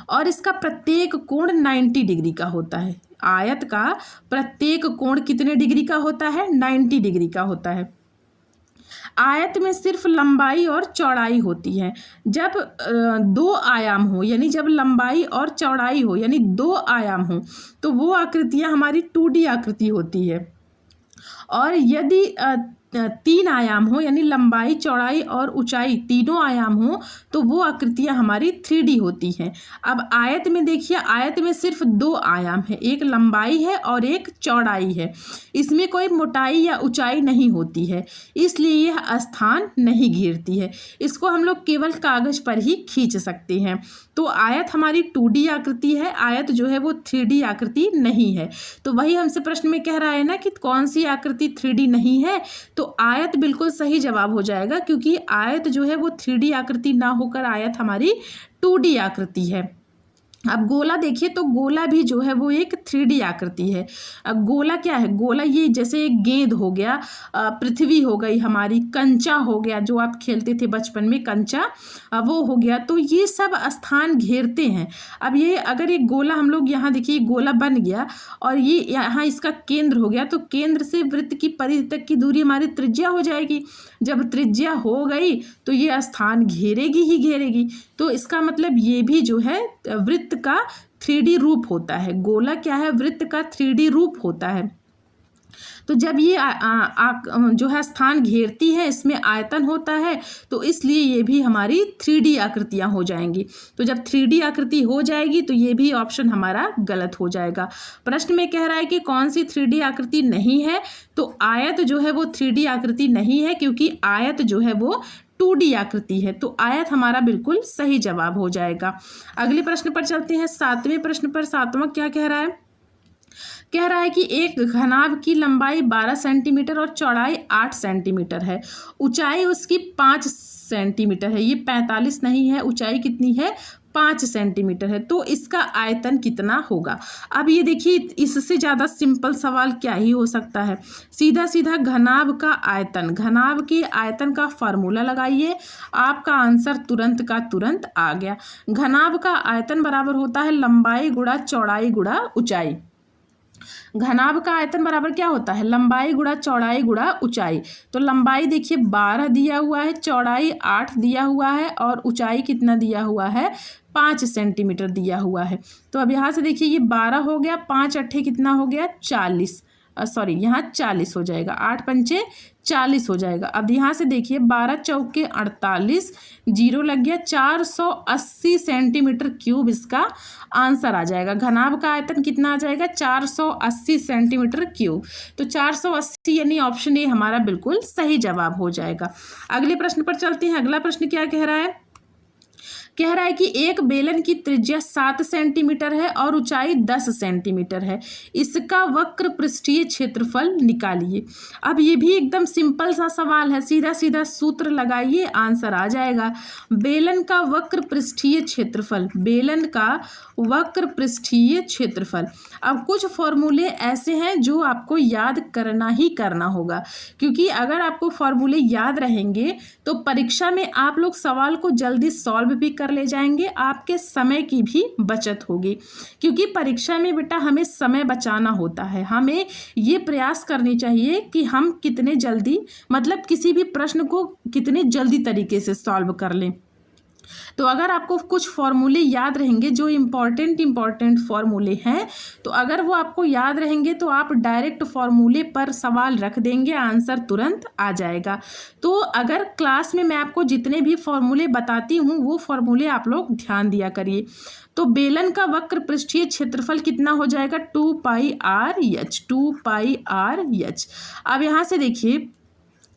A: और इसका प्रत्येक कोण 90 डिग्री का होता है। आयत का प्रत्येक कोण कितने डिग्री का होता है? 90 डिग्री का होता है। आयत में सिर्फ लंबाई और चौड़ाई होती है। जब 2 आयाम हो, यानी जब लंबाई और चौड़ाई हो, यानी 2 आयाम हो, तो वो आकृतियां हमारी 2D आकृति होती है। और यदि 3 आयाम हो, यानी लंबाई, चौड़ाई और ऊंचाई तीनों आयाम हो, तो वो आकृतियां हमारी 3D होती हैं। अब आयत में देखिए, आयत में सिर्फ 2 आयाम है, एक लंबाई है और एक चौड़ाई है। इसमें कोई मोटाई या ऊंचाई नहीं होती है, इसलिए यह स्थान नहीं घेरती है। इसको हम लोग केवल कागज पर ही खींच सकते हैं। तो आयत हमारी 2D आकृति है, आयत जो है वो 3D आकृति नहीं है। तो वही हमसे प्रश्न में कह रहा है ना कि कौन सी आकृति 3D नहीं है, तो आयत बिल्कुल सही जवाब हो जाएगा, क्योंकि आयत जो है वो 3D आकृति ना होकर आयत हमारी 2D आकृति है। अब गोला देखिए, तो गोला भी जो है वो एक 3D आकृति है। अब गोला क्या है? गोला ये जैसे एक गेंद हो गया, पृथ्वी हो गई हमारी, कंचा हो गया, जो आप खेलते थे बचपन में कंचा, वो हो गया। तो ये सब स्थान घेरते हैं। अब ये अगर एक गोला हम लोग यहाँ देखिए, गोला बन गया और ये यहाँ इसका केंद्र हो गया, तो केंद्र से वृत्त की परिधि तक की दूरी हमारी त्रिज्या हो जाएगी। जब त्रिज्या हो गई तो ये स्थान घेरेगी ही घेरेगी। तो इसका मतलब ये भी जो है वृत्त का 3D रूप होता है। गोला क्या है? वृत्त का 3D रूप होता है। तो जब ये जो है स्थान घेरती है, इसमें आयतन होता है, तो इसलिए ये भी हमारी 3D आकृतियां हो जाएंगी। तो जब 3D आकृति हो जाएगी तो ये भी ऑप्शन हमारा गलत हो जाएगा। प्रश्न में कह रहा है कि कौन सी 3D आकृति नहीं है, तो आयत जो है वो 3D आकृति नहीं है, क्योंकि आयत जो है वो 2D आकृति है। तो आयत हमारा बिल्कुल सही जवाब हो जाएगा। अगले प्रश्न पर चलते हैं। 7वें प्रश्न पर 7वां क्या कह रहा है? कह रहा है कि एक घनाभ की लंबाई 12 सेंटीमीटर और चौड़ाई 8 सेंटीमीटर है। ऊंचाई उसकी 5 सेंटीमीटर है। ये 45 नहीं है, ऊंचाई कितनी है? 5 सेंटीमीटर है। तो इसका आयतन कितना होगा? अब ये देखिए, इससे ज़्यादा सिंपल सवाल क्या ही हो सकता है। सीधा सीधा घनाभ का आयतन, घनाभ के आयतन का फार्मूला लगाइए, आपका आंसर तुरंत का तुरंत आ गया। घनाभ का आयतन बराबर होता है लंबाई गुणा चौड़ाई गुणा ऊंचाई। घनाभ का आयतन बराबर क्या होता है? लंबाई गुणा चौड़ाई गुणा ऊंचाई। तो लंबाई देखिए 12 दिया हुआ है, चौड़ाई 8 दिया हुआ है और ऊंचाई कितना दिया हुआ है? 5 सेंटीमीटर दिया हुआ है। तो अब यहाँ से देखिए, ये 12 हो गया, 5 अट्ठे कितना हो गया? 40। सॉरी यहाँ 40 हो जाएगा, 8 पंचे 40 हो जाएगा। अब यहाँ से देखिए 12 चौके 48, जीरो लग गया, 480 सेंटीमीटर क्यूब इसका आंसर आ जाएगा। घनाभ का आयतन कितना आ जाएगा? 480 सेंटीमीटर क्यूब। तो 480 यानी ऑप्शन ए हमारा बिल्कुल सही जवाब हो जाएगा। अगले प्रश्न पर चलते हैं। अगला प्रश्न क्या कह रहा है? कह रहा है कि एक बेलन की त्रिज्या 7 सेंटीमीटर है और ऊंचाई 10 सेंटीमीटर है, इसका वक्र पृष्ठीय क्षेत्रफल निकालिए। अब ये भी एकदम सिंपल सा सवाल है, सीधा सीधा सूत्र लगाइए, आंसर आ जाएगा। बेलन का वक्र पृष्ठीय क्षेत्रफल, बेलन का वक्र पृष्ठीय क्षेत्रफल। अब कुछ फॉर्मूले ऐसे हैं जो आपको याद करना ही करना होगा, क्योंकि अगर आपको फॉर्मूले याद रहेंगे तो परीक्षा में आप लोग सवाल को जल्दी सॉल्व भी कर ले जाएंगे, आपके समय की भी बचत होगी। क्योंकि परीक्षा में बेटा हमें समय बचाना होता है, हमें ये प्रयास करनी चाहिए कि हम कितने जल्दी, मतलब किसी भी प्रश्न को कितने जल्दी तरीके से सॉल्व कर लें। तो अगर आपको कुछ फॉर्मूले याद रहेंगे जो इम्पॉर्टेंट फॉर्मूले हैं, तो अगर वो आपको याद रहेंगे तो आप डायरेक्ट फॉर्मूले पर सवाल रख देंगे, आंसर तुरंत आ जाएगा। तो अगर क्लास में मैं आपको जितने भी फॉर्मूले बताती हूँ वो फॉर्मूले आप लोग ध्यान दिया करिए। तो बेलन का वक्र पृष्ठीय क्षेत्रफल कितना हो जाएगा? 2πr/h, 2πr/h। अब यहाँ से देखिए,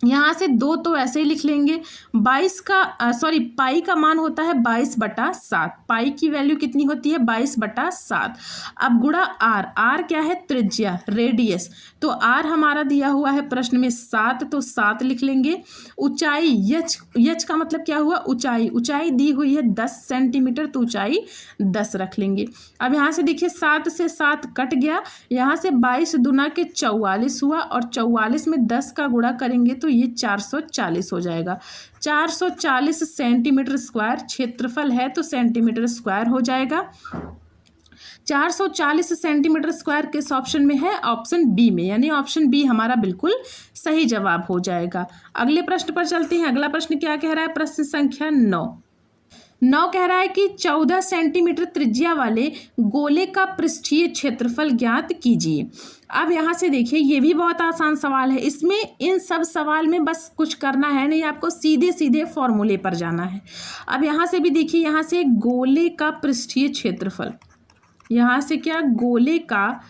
A: यहाँ से 2 तो ऐसे ही लिख लेंगे। 22 का पाई का मान होता है 22/7। पाई की वैल्यू कितनी होती है? 22/7। अब गुणा आर, आर क्या है? त्रिज्या, रेडियस। तो आर हमारा दिया हुआ है प्रश्न में 7, तो 7 लिख लेंगे। ऊंचाई, यच, यच का मतलब क्या हुआ? ऊंचाई, ऊंचाई दी हुई है 10 सेंटीमीटर, तो ऊंचाई 10 रख लेंगे। अब यहाँ से देखिए 7 से 7 कट गया, यहाँ से 22 दूना के 44 हुआ, और 44 में 10 का गुणा करेंगे तो ये 440 हो जाएगा। 440 सेंटीमीटर स्क्वायर क्षेत्रफल है, तो सेंटीमीटर स्क्वायर हो जाएगा। 440 सेंटीमीटर स्क्वायर किस ऑप्शन में है? ऑप्शन बी में, यानी ऑप्शन बी हमारा बिल्कुल सही जवाब हो जाएगा। अगले प्रश्न पर चलते हैं। अगला प्रश्न क्या कह रहा है? प्रश्न संख्या 9 कह रहा है कि 14 सेंटीमीटर त्रिज्या वाले गोले का पृष्ठीय क्षेत्रफल ज्ञात कीजिए। अब यहाँ से देखिए, ये भी बहुत आसान सवाल है। इसमें इन सब सवाल में बस कुछ करना है नहीं, आपको सीधे सीधे फॉर्मूले पर जाना है। अब यहाँ से भी देखिए, यहाँ से गोले का पृष्ठीय क्षेत्रफल, यहाँ से क्या? गोले का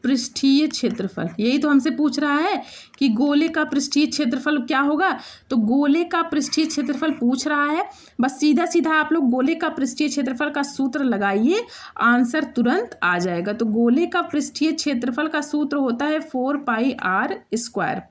A: पृष्ठीय क्षेत्रफल, यही तो हमसे पूछ रहा है कि गोले का पृष्ठीय क्षेत्रफल क्या होगा। तो गोले का पृष्ठीय क्षेत्रफल पूछ रहा है, बस सीधा सीधा आप लोग गोले का पृष्ठीय क्षेत्रफल का सूत्र लगाइए, आंसर तुरंत आ जाएगा। तो गोले का पृष्ठीय क्षेत्रफल का सूत्र होता है 4πr²।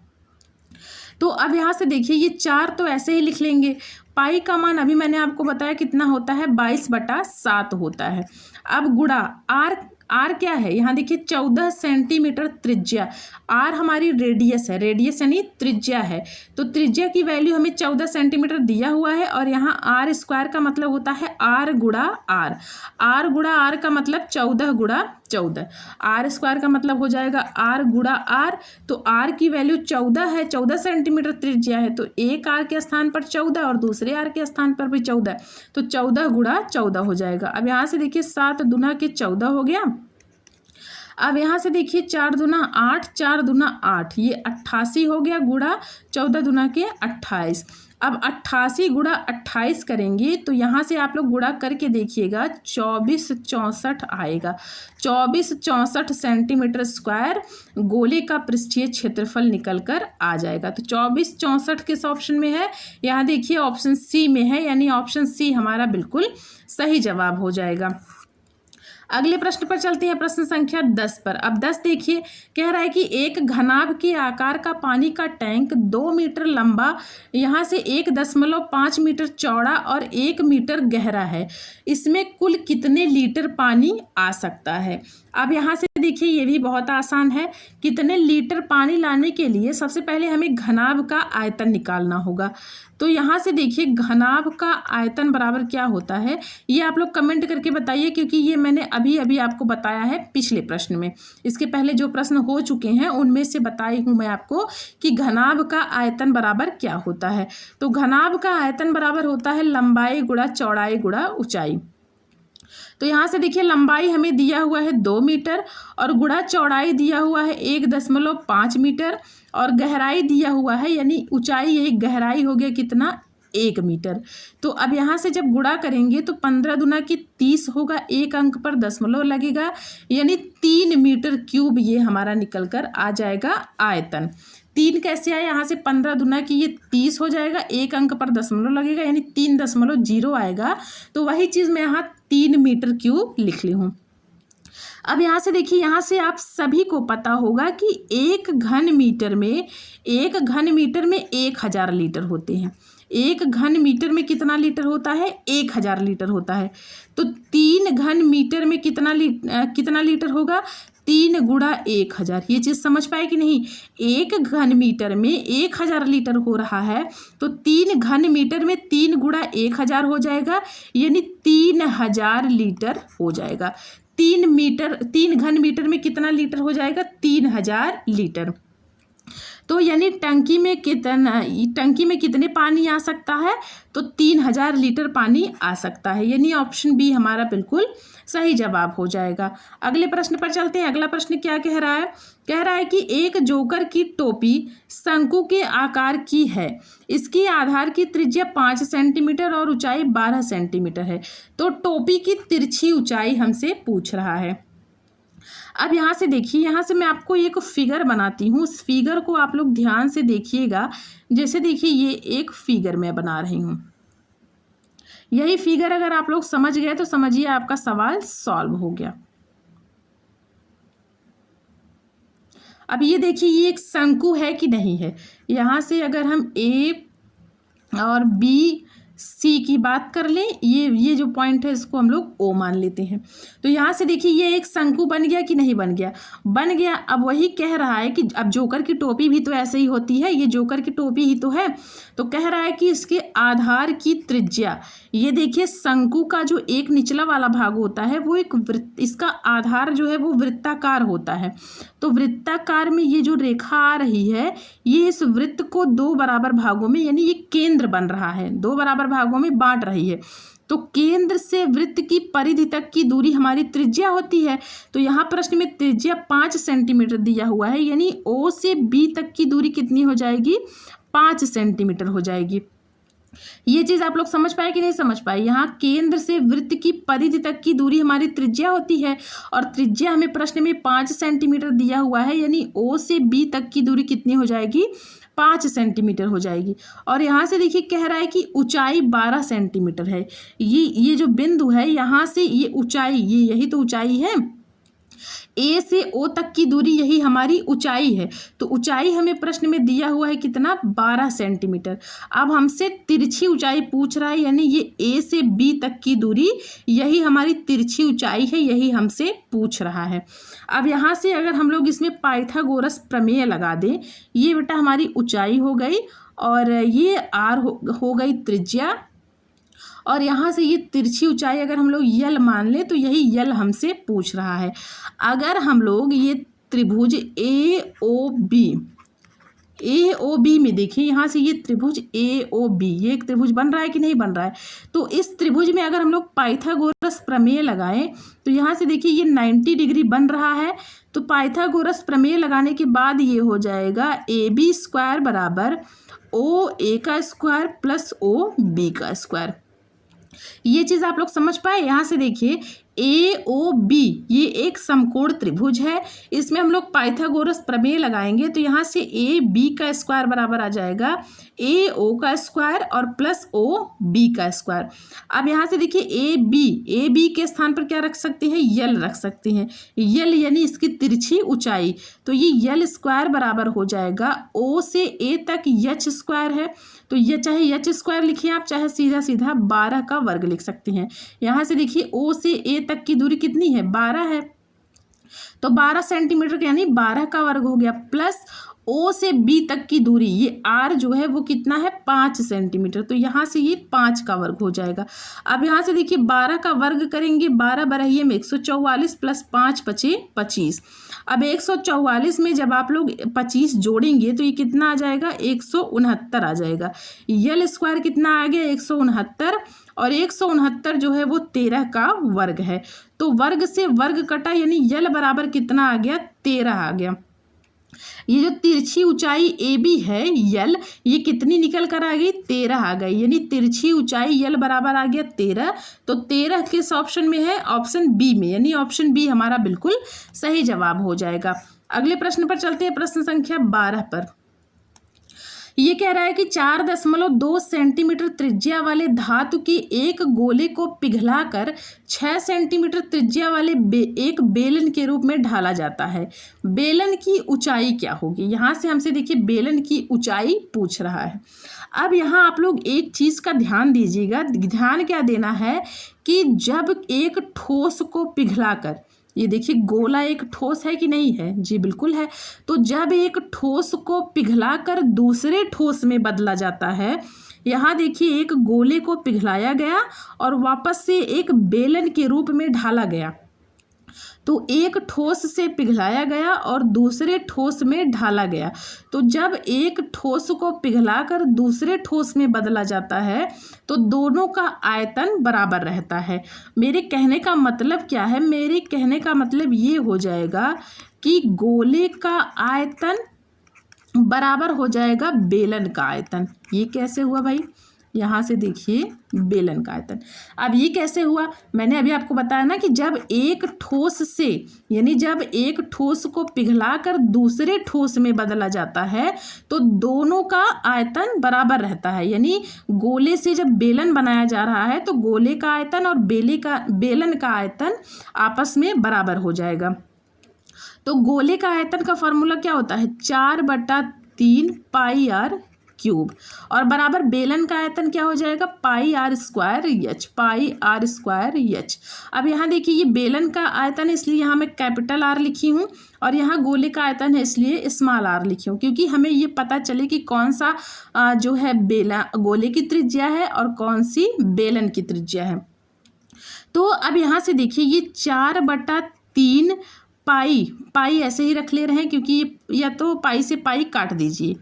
A: तो अब यहाँ से देखिए, ये 4 तो ऐसे ही लिख लेंगे। पाई का मान अभी मैंने आपको बताया कितना होता है? 22/7 होता है। अब गुणा आर, आर क्या है? यहाँ देखिए 14 सेंटीमीटर त्रिज्या, आर हमारी रेडियस है, रेडियस यानी त्रिज्या है। तो त्रिज्या की वैल्यू हमें 14 सेंटीमीटर दिया हुआ है, और यहाँ आर स्क्वायर का मतलब होता है आर गुणा आर। आर गुणा आर का मतलब 14 गुणा 14। आर स्क्वायर का मतलब हो जाएगा आर गुणा आर। तो आर की वैल्यू 14 है, 14 सेंटीमीटर त्रिज्या है, तो एक आर के स्थान पर 14 और दूसरे आर के स्थान पर भी 14, तो 14 गुणा 14 हो जाएगा। अब यहाँ से देखिए 7 दूना के 14 हो गया। अब यहाँ से देखिए 4 दूना 8, 4 दूना 8, ये 88 हो गया, गुणा 14 दूना के 28। अब 88 गुणा 28 करेंगे तो यहाँ से आप लोग गुणा करके देखिएगा 2464 आएगा। 2464 सेंटीमीटर स्क्वायर गोले का पृष्ठीय क्षेत्रफल निकल कर आ जाएगा। तो 2464 किस ऑप्शन में है? यहाँ देखिए ऑप्शन सी में है, यानी ऑप्शन सी हमारा बिल्कुल सही जवाब हो जाएगा। अगले प्रश्न पर चलते हैं, प्रश्न संख्या 10 पर। अब 10 देखिए, कह रहा है कि एक घनाभ के आकार का पानी का टैंक 2 मीटर लंबा, यहाँ से 1.5 मीटर चौड़ा और 1 मीटर गहरा है। इसमें कुल कितने लीटर पानी आ सकता है? अब यहाँ से देखिए, ये भी बहुत आसान है। कितने लीटर पानी लाने के लिए सबसे पहले हमें घनाभ का आयतन निकालना होगा। तो यहाँ से देखिए, घनाभ का आयतन बराबर क्या होता है, ये आप लोग कमेंट करके बताइए, क्योंकि ये मैंने अभी अभी आपको बताया है पिछले प्रश्न में। इसके पहले जो प्रश्न हो चुके हैं उनमें से बताई हूँ मैं आपको कि घनाभ का आयतन बराबर क्या होता है। तो घनाभ का आयतन बराबर होता है लंबाई गुणा चौड़ाई गुणा ऊंचाई। तो यहाँ से देखिए लंबाई हमें दिया हुआ है 2 मीटर और गुणा चौड़ाई दिया हुआ है 1.5 मीटर और गहराई दिया हुआ है, यानी ऊंचाई यही गहराई हो गया कितना 1 मीटर। तो अब यहाँ से जब गुणा करेंगे तो 15 दूना की 30 होगा, एक अंक पर दशमलव लगेगा, यानी 3 मीटर क्यूब ये हमारा निकल कर आ जाएगा आयतन। 3 कैसे आया, यहाँ से 15 दूना की ये 30 हो जाएगा, एक अंक पर दशमलव लगेगा यानी 3.0 आएगा। तो वही चीज़ मैं यहाँ 3 मीटर क्यूब लिख ली हूँ। अब यहाँ से देखिए, यहाँ से आप सभी को पता होगा कि एक घन मीटर में 1000 लीटर होते हैं। एक घन मीटर में कितना लीटर होता है, 1000 लीटर होता है। तो 3 घन मीटर में कितना लीटर होगा, 3 गुणा 1000। ये चीज़ समझ पाए कि नहीं, एक घन मीटर में 1000 लीटर हो रहा है तो 3 घन मीटर में 3 गुणा 1000 हो जाएगा, यानी 3000 लीटर हो जाएगा। 3 घन मीटर में कितना लीटर हो जाएगा, 3000 लीटर। तो यानी टंकी में कितने पानी आ सकता है, तो 3000 लीटर पानी आ सकता है, यानी ऑप्शन बी हमारा बिल्कुल सही जवाब हो जाएगा। अगले प्रश्न पर चलते हैं। अगला प्रश्न क्या कह रहा है, कह रहा है कि एक जोकर की टोपी शंकु के आकार की है, इसकी आधार की त्रिज्या 5 सेंटीमीटर और ऊंचाई 12 सेंटीमीटर है। तो टोपी की तिरछी ऊंचाई हमसे पूछ रहा है। अब यहाँ से देखिए, यहाँ से मैं आपको एक फिगर बनाती हूँ, उस फिगर को आप लोग ध्यान से देखिएगा। जैसे देखिए ये एक फिगर मैं बना रही हूँ, यही फिगर अगर आप लोग समझ गए तो समझिए आपका सवाल सॉल्व हो गया। अब ये देखिए ये एक शंकु है कि नहीं है। यहाँ से अगर हम ए और बी सी की बात कर लें, ये जो पॉइंट है इसको हम लोग ओ मान लेते हैं। तो यहाँ से देखिए ये एक शंकु बन गया कि नहीं बन गया, बन गया। अब वही कह रहा है कि अब जोकर की टोपी भी तो ऐसे ही होती है, ये जोकर की टोपी ही तो है। तो कह रहा है कि इसके आधार की त्रिज्या, ये देखिए शंकु का जो एक निचला वाला भाग होता है वो एक वृत्त, इसका आधार जो है वो वृत्ताकार होता है। तो वृत्ताकार में ये जो रेखा आ रही है ये इस वृत्त को 2 बराबर भागों में, यानी ये केंद्र बन रहा है, 2 बराबर भागों में बांट रही है। तो केंद्र से वृत्त की परिधि तक की दूरी हमारी त्रिज्या होती है। तो यहाँ प्रश्न में त्रिज्या 5 सेंटीमीटर दिया हुआ है, यानी ओ से बी तक की दूरी कितनी हो जाएगी, 5 सेंटीमीटर हो जाएगी। ये चीज़ आप लोग समझ पाए कि नहीं समझ पाए। यहाँ केंद्र से वृत्त की परिधि तक की दूरी हमारी त्रिज्या होती है और त्रिज्या हमें प्रश्न में 5 सेंटीमीटर दिया हुआ है, यानी ओ से बी तक की दूरी कितनी हो जाएगी, 5 सेंटीमीटर हो जाएगी। और यहाँ से देखिए कह रहा है कि ऊंचाई 12 सेंटीमीटर है। ये जो बिंदु है यहाँ से ये ऊंचाई, यही तो ऊंचाई है, ए से ओ तक की दूरी यही हमारी ऊंचाई है। तो ऊंचाई हमें प्रश्न में दिया हुआ है कितना, 12 सेंटीमीटर। अब हमसे तिरछी ऊंचाई पूछ रहा है, यानी ये ए से बी तक की दूरी यही हमारी तिरछी ऊंचाई है, यही हमसे पूछ रहा है। अब यहाँ से अगर हम लोग इसमें पाइथागोरस प्रमेय लगा दें, ये बेटा हमारी ऊंचाई हो गई और ये आर हो गई त्रिज्या, और यहाँ से ये तिरछी ऊंचाई अगर हम लोग यल मान लें तो यही यल हमसे पूछ रहा है। अगर हम लोग ये त्रिभुज ए ओ बी में देखिए, यहाँ से ये त्रिभुज ए ओ बी, ये एक त्रिभुज बन रहा है कि नहीं बन रहा है। तो इस त्रिभुज में अगर हम लोग पाइथागोरस प्रमेय लगाएं तो यहाँ से देखिए ये 90 डिग्री बन रहा है। तो पाइथागोरस प्रमेय लगाने के बाद ये हो जाएगा ए बी स्क्वायर बराबर ओ ए का स्क्वायर प्लस ओ बी का स्क्वायर। ये चीज़ आप लोग समझ पाए। यहाँ से देखिए ए ओ बी ये एक समकोण त्रिभुज है, इसमें हम लोग पाइथागोरस प्रमेय लगाएंगे तो यहाँ से ए बी का स्क्वायर बराबर आ जाएगा ए ओ का स्क्वायर और प्लस ओ बी का स्क्वायर। अब यहाँ से देखिए ए बी के स्थान पर क्या रख सकते हैं, यल रख सकते हैं, यल यानी इसकी तिरछी ऊंचाई। तो ये यल स्क्वायर बराबर हो जाएगा ओ से ए तक एच स्क्वायर है, तो ये चाहे एच स्क्वायर लिखिए आप, चाहे सीधा 12 का वर्ग लिख सकते हैं। यहाँ से देखिए ओ से ए तक की दूरी कितनी है, 12 है। तो 12 सेंटीमीटर यानी 12 का वर्ग हो गया, प्लस ओ से बी तक की दूरी, ये आर जो है वो कितना है 5 सेंटीमीटर, तो यहाँ से ये 5 का वर्ग हो जाएगा। अब यहाँ से देखिए 12 का वर्ग करेंगे, 12 बराबर में 144 प्लस 5 बचे 25। अब 144 में जब आप लोग 25 जोड़ेंगे तो ये कितना आ जाएगा 169 आ जाएगा। यल स्क्वायर कितना आ गया 169, और 169 जो है वो 13 का वर्ग है। तो वर्ग से वर्ग कटा यानी यल बराबर कितना आ गया 13 आ गया। ये जो तिरछी ऊंचाई ए बी है यल, ये कितनी निकल कर आ गई 13 आ गई, यानी तिरछी ऊंचाई यल बराबर आ गया 13। तो 13 किस ऑप्शन में है, ऑप्शन बी में, यानी ऑप्शन बी हमारा बिल्कुल सही जवाब हो जाएगा। अगले प्रश्न पर चलते हैं, प्रश्न संख्या 12 पर। ये कह रहा है कि 4.2 सेंटीमीटर त्रिज्या वाले धातु के एक गोले को पिघलाकर 6 सेंटीमीटर त्रिज्या वाले एक बेलन के रूप में ढाला जाता है। बेलन की ऊंचाई क्या होगी? यहाँ से हमसे देखिए बेलन की ऊंचाई पूछ रहा है। अब यहाँ आप लोग एक चीज़ का ध्यान दीजिएगा। ध्यान क्या देना है कि जब एक ठोस को पिघलाकर, ये देखिए गोला एक ठोस है कि नहीं है, जी बिल्कुल है। तो जब एक ठोस को पिघलाकर दूसरे ठोस में बदला जाता है, यहाँ देखिए एक गोले को पिघलाया गया और वापस से एक बेलन के रूप में ढाला गया। तो एक ठोस से पिघलाया गया और दूसरे ठोस में ढाला गया। तो जब एक ठोस को पिघलाकर दूसरे ठोस में बदला जाता है तो दोनों का आयतन बराबर रहता है। मेरे कहने का मतलब क्या है? मेरे कहने का मतलब ये हो जाएगा कि गोले का आयतन बराबर हो जाएगा बेलन का आयतन। ये कैसे हुआ भाई? यहाँ से देखिए बेलन का आयतन। अब ये कैसे हुआ? मैंने अभी आपको बताया ना कि जब एक ठोस से, यानी जब एक ठोस को पिघलाकर दूसरे ठोस में बदला जाता है तो दोनों का आयतन बराबर रहता है। यानी गोले से जब बेलन बनाया जा रहा है तो गोले का आयतन और बेलन का आयतन आपस में बराबर हो जाएगा। तो गोले का आयतन का फॉर्मूला क्या होता है? 4/3 पाई आर क्यूब, और बराबर बेलन का आयतन क्या हो जाएगा? Pi R square H, pi R square H. अब यहाँ देखिए ये बेलन का आयतन है इसलिए यहाँ मैं कैपिटल आर लिखी हूँ, और यहाँ गोले का आयतन है इसलिए स्मॉल आर लिखी हूँ, क्योंकि हमें ये पता चले कि कौन सा जो है गोले की त्रिज्या है और कौन सी बेलन की त्रिज्या है। तो अब यहाँ से देखिए ये 4/3 पाई ऐसे ही रख ले रहे हैं, क्योंकि या तो पाई से पाई काट दीजिए।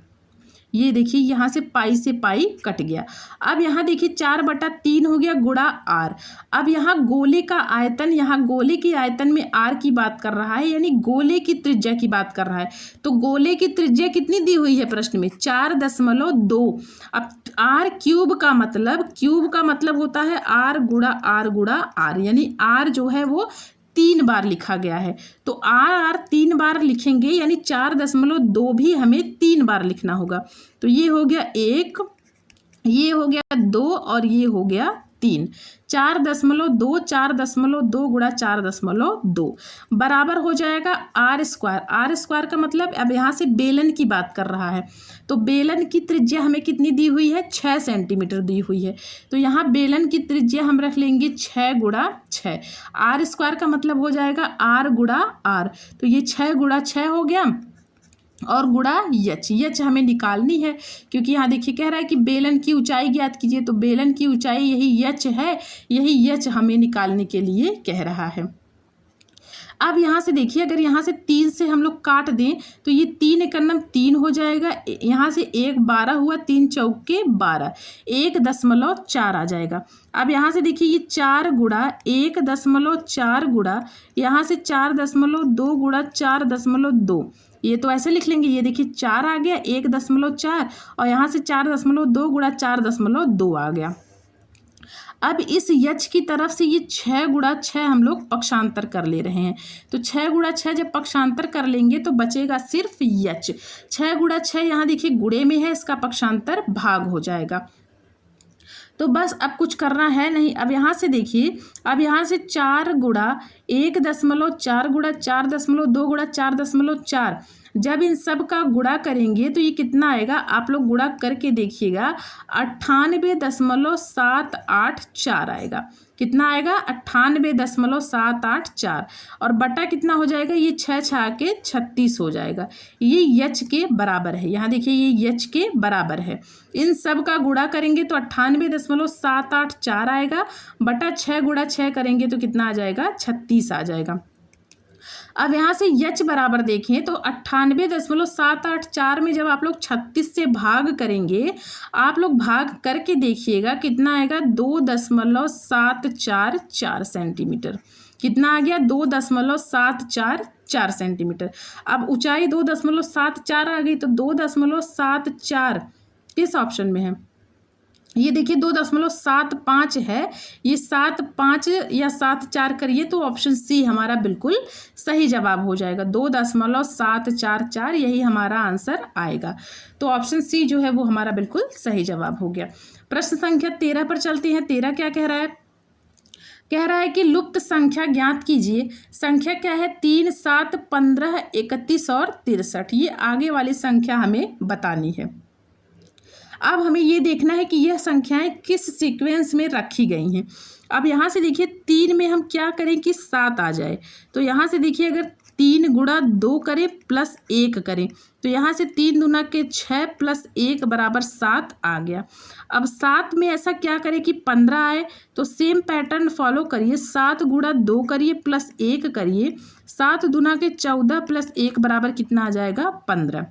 A: ये देखिए यहाँ से पाई से पाई कट गया। अब यहाँ देखिए 4/3 हो गया गुणा आर। अब यहाँ गोले का आयतन, यहाँ गोले के आयतन में आर की बात कर रहा है, यानी गोले की त्रिज्या की बात कर रहा है। तो गोले की त्रिज्या कितनी दी हुई है प्रश्न में? 4.2। अब आर क्यूब का मतलब होता है आर गुणा आर, यानी आर जो है वो 3 बार लिखा गया है। तो आर 3 बार लिखेंगे, यानी 4.2 भी हमें 3 बार लिखना होगा। तो ये हो गया 1, ये हो गया 2 और ये हो गया 3। 4.2 गुणा 4.2 बराबर हो जाएगा आर स्क्वायर। आर स्क्वायर का मतलब अब यहाँ से बेलन की बात कर रहा है। तो बेलन की त्रिज्या हमें कितनी दी हुई है? 6 सेंटीमीटर दी हुई है। तो यहाँ बेलन की त्रिज्या हम रख लेंगे 6 गुणा 6। आर स्क्वायर का मतलब हो जाएगा आर गुणा आर। तो ये 6 गुणा 6 हो गया, और गुणा यच हमें निकालनी है, क्योंकि यहाँ देखिए कह रहा है कि बेलन की ऊंचाई ज्ञात कीजिए। तो बेलन की ऊंचाई यही यच है, यही यच हमें निकालने के लिए कह रहा है। अब यहाँ से देखिए अगर यहाँ से 3 से हम लोग काट दें तो ये 3 एकम 3 हो जाएगा। यहाँ से 1 12 हुआ, 3 चौके 12, 1.4 आ जाएगा। अब यहाँ से देखिए ये 4 गुणा 1.4 गुणा यहाँ से 4.2 गुणा 4.2, ये तो ऐसे लिख लेंगे। ये देखिए 4 आ गया, 1.4, और यहाँ से 4.2 गुणा 4.2 आ गया। अब इस यच की तरफ से ये 6 गुणा 6 हम लोग पक्षांतर कर ले रहे हैं। तो 6 गुणा 6 जब पक्षांतर कर लेंगे तो बचेगा सिर्फ यच। 6 गुणा 6 यहाँ देखिए गुणे में है, इसका पक्षांतर भाग हो जाएगा। तो बस अब कुछ करना है नहीं। अब यहाँ से देखिए, अब यहाँ से 4 गुणा 1.4 गुणा 4.2 गुणा 4.4, जब इन सब का गुणा करेंगे तो ये कितना आएगा, आप लोग गुणा करके देखिएगा, 98.784 आएगा। कितना आएगा, 98.784 और बटा कितना हो जाएगा, ये 6 6 के 36 हो जाएगा। ये एच के बराबर है, यहाँ देखिए ये एच के बराबर है। इन सब का गुणा करेंगे तो 98.784 आएगा, बटा 6 गुणा 6 करेंगे तो कितना आ जाएगा, 36 आ जाएगा। अब यहाँ से यच बराबर देखें तो 98.784 में जब आप लोग 36 से भाग करेंगे, आप लोग भाग करके देखिएगा कितना आएगा, 2.744 सेंटीमीटर। कितना आ गया, 2.744 सेंटीमीटर। अब ऊंचाई 2.74 आ गई, तो 2.74 किस ऑप्शन में है, ये देखिए 2.75 है, ये 7.5 या 7.4 करिए तो ऑप्शन सी हमारा बिल्कुल सही जवाब हो जाएगा। 2.744 यही हमारा आंसर आएगा। तो ऑप्शन सी जो है वो हमारा बिल्कुल सही जवाब हो गया। प्रश्न संख्या 13 पर चलते हैं। 13 क्या कह रहा है, कह रहा है कि लुप्त संख्या ज्ञात कीजिए। संख्या क्या है, 3, 7, 15, 31 और 63। ये आगे वाली संख्या हमें बतानी है। अब हमें ये देखना है कि यह संख्याएं किस सीक्वेंस में रखी गई हैं। अब यहाँ से देखिए 3 में हम क्या करें कि 7 आ जाए, तो यहाँ से देखिए अगर 3 गुणा 2 करें प्लस 1 करें तो यहाँ से 3 दूना के 6 प्लस 1 बराबर 7 आ गया। अब 7 में ऐसा क्या करें कि 15 आए, तो सेम पैटर्न फॉलो करिए, 7 गुणा 2 करिए प्लस 1 करिए, 7 दूना के 14 प्लस 1 बराबर कितना आ जाएगा, 15।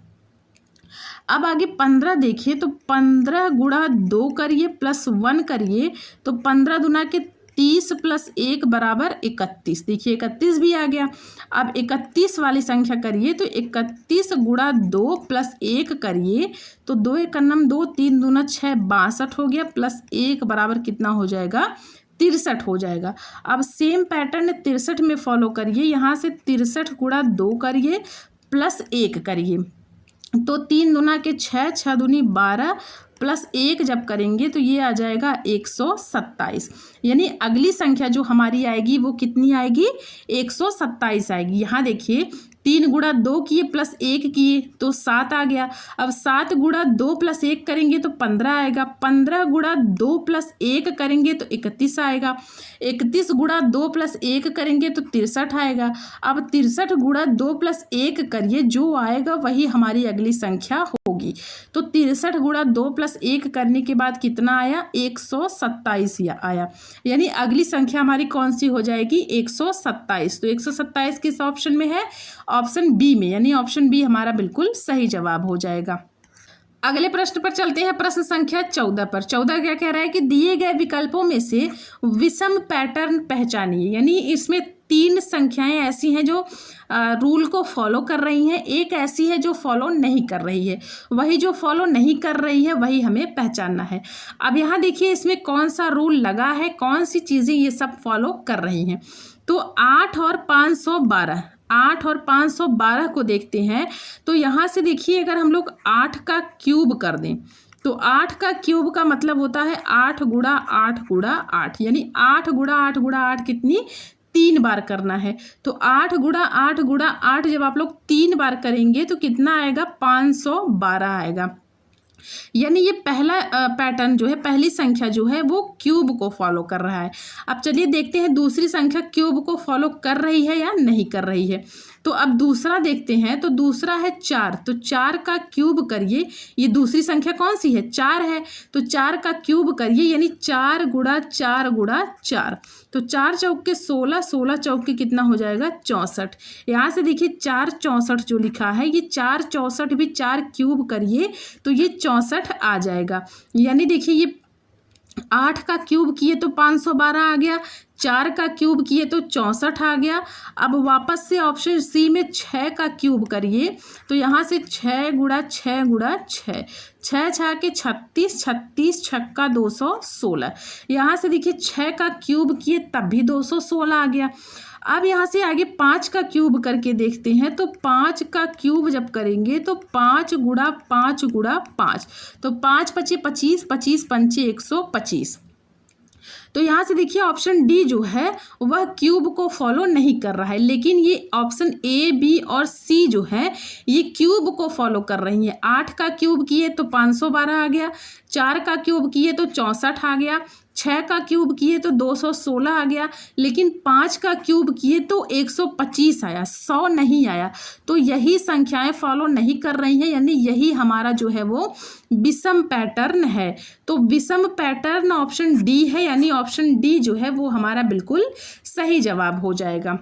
A: अब आगे 15 देखिए तो 15 गुणा 2 करिए प्लस 1 करिए तो 15 दूना के 30 प्लस 1 बराबर 31। देखिए 31 भी आ गया। अब 31 वाली संख्या करिए तो 31 गुणा 2 प्लस 1 करिए तो 2 एकन्नम 2, 3 दूना 6, 62 हो गया, प्लस 1 बराबर कितना हो जाएगा, 63 हो जाएगा। अब सेम पैटर्न 63 में फॉलो करिए, यहाँ से 63 गुणा 2 करिए प्लस 1 करिए तो 3 दूना के 6, 6 दूनी 12 प्लस 1 जब करेंगे तो ये आ जाएगा 127। यानी अगली संख्या जो हमारी आएगी वो कितनी आएगी, 127 आएगी। यहाँ देखिए 3 गुणा 2 किए प्लस 1 किए तो 7 आ गया। अब 7 गुणा 2 प्लस 1 करेंगे तो 15 आएगा। 15 गुणा 2 प्लस 1 करेंगे तो 31 आएगा। 31 गुणा 2 प्लस 1 करेंगे तो 63 आएगा। अब 63 गुणा 2 प्लस 1 करिए, जो आएगा वही हमारी अगली संख्या होगी। तो 63 गुणा 2 प्लस 1 करने के बाद कितना आया, 127 आया। यानी अगली संख्या हमारी कौन सी हो जाएगी, 127। तो 127 किस ऑप्शन में है, ऑप्शन बी में, यानी ऑप्शन बी हमारा बिल्कुल सही जवाब हो जाएगा। अगले प्रश्न पर चलते हैं, प्रश्न संख्या 14 पर। 14 क्या कह रहा है कि दिए गए विकल्पों में से विषम पैटर्न पहचानिए। यानी इसमें 3 संख्याएं ऐसी हैं जो रूल को फॉलो कर रही हैं, एक ऐसी है जो फॉलो नहीं कर रही है। वही जो फॉलो नहीं कर रही है वही हमें पहचानना है। अब यहाँ देखिए इसमें कौन सा रूल लगा है, कौन सी चीज़ें ये सब फॉलो कर रही हैं। तो 8 और 512 को देखते हैं। तो यहाँ से देखिए अगर हम लोग 8 का क्यूब कर दें तो 8 का क्यूब का मतलब होता है 8 गुणा 8 गुणा 8, यानी 8 गुणा 8 गुणा 8 कितनी, 3 बार करना है। तो 8 गुणा 8 गुणा 8 जब आप लोग 3 बार करेंगे तो कितना आएगा, 512 आएगा। यानी ये पहला पैटर्न जो है, पहली संख्या जो है वो क्यूब को फॉलो कर रहा है। अब चलिए देखते हैं दूसरी संख्या क्यूब को फॉलो कर रही है या नहीं कर रही है। तो अब दूसरा देखते हैं, तो दूसरा है 4। तो 4 का क्यूब करिए, ये दूसरी संख्या कौन सी है, 4 है। तो 4 का क्यूब करिए, यानी 4 गुणा 4 गुणा 4। तो 4 चौक के 16, 16 चौक के कितना हो जाएगा, 64। यहाँ से देखिए 4 64 जो लिखा है, ये 4 64 भी 4 क्यूब करिए तो ये 64 आ जाएगा। यानी देखिए ये 8 का क्यूब किए तो 512 आ गया, 4 का क्यूब किए तो 64 आ गया। अब वापस से ऑप्शन सी में 6 का क्यूब करिए तो यहाँ से 6 गुणा 6 गुणा 6, 6 6 के 36, 36 छक्का 216। यहाँ से देखिए 6 का क्यूब किए तब भी 216 आ गया। अब यहाँ से आगे 5 का क्यूब करके देखते हैं। तो 5 का क्यूब जब करेंगे तो 5 गुणा 5 गुणा 5, तो 5 पचे 25, 25 पंचे 125। तो यहाँ से देखिए ऑप्शन डी जो है वह क्यूब को फॉलो नहीं कर रहा है, लेकिन ये ऑप्शन ए, बी और सी जो है ये क्यूब को फॉलो कर रही हैं। 8 का क्यूब किए तो 512 आ गया, 4 का क्यूब किए तो 64 आ गया, 6 का क्यूब किए तो 216 आ गया, लेकिन 5 का क्यूब किए तो 125 आया, 100 नहीं आया। तो यही संख्याएं फॉलो नहीं कर रही हैं, यानी यही हमारा जो है वो विषम पैटर्न है। तो विषम पैटर्न ऑप्शन डी है, यानी ऑप्शन डी जो है वो हमारा बिल्कुल सही जवाब हो जाएगा।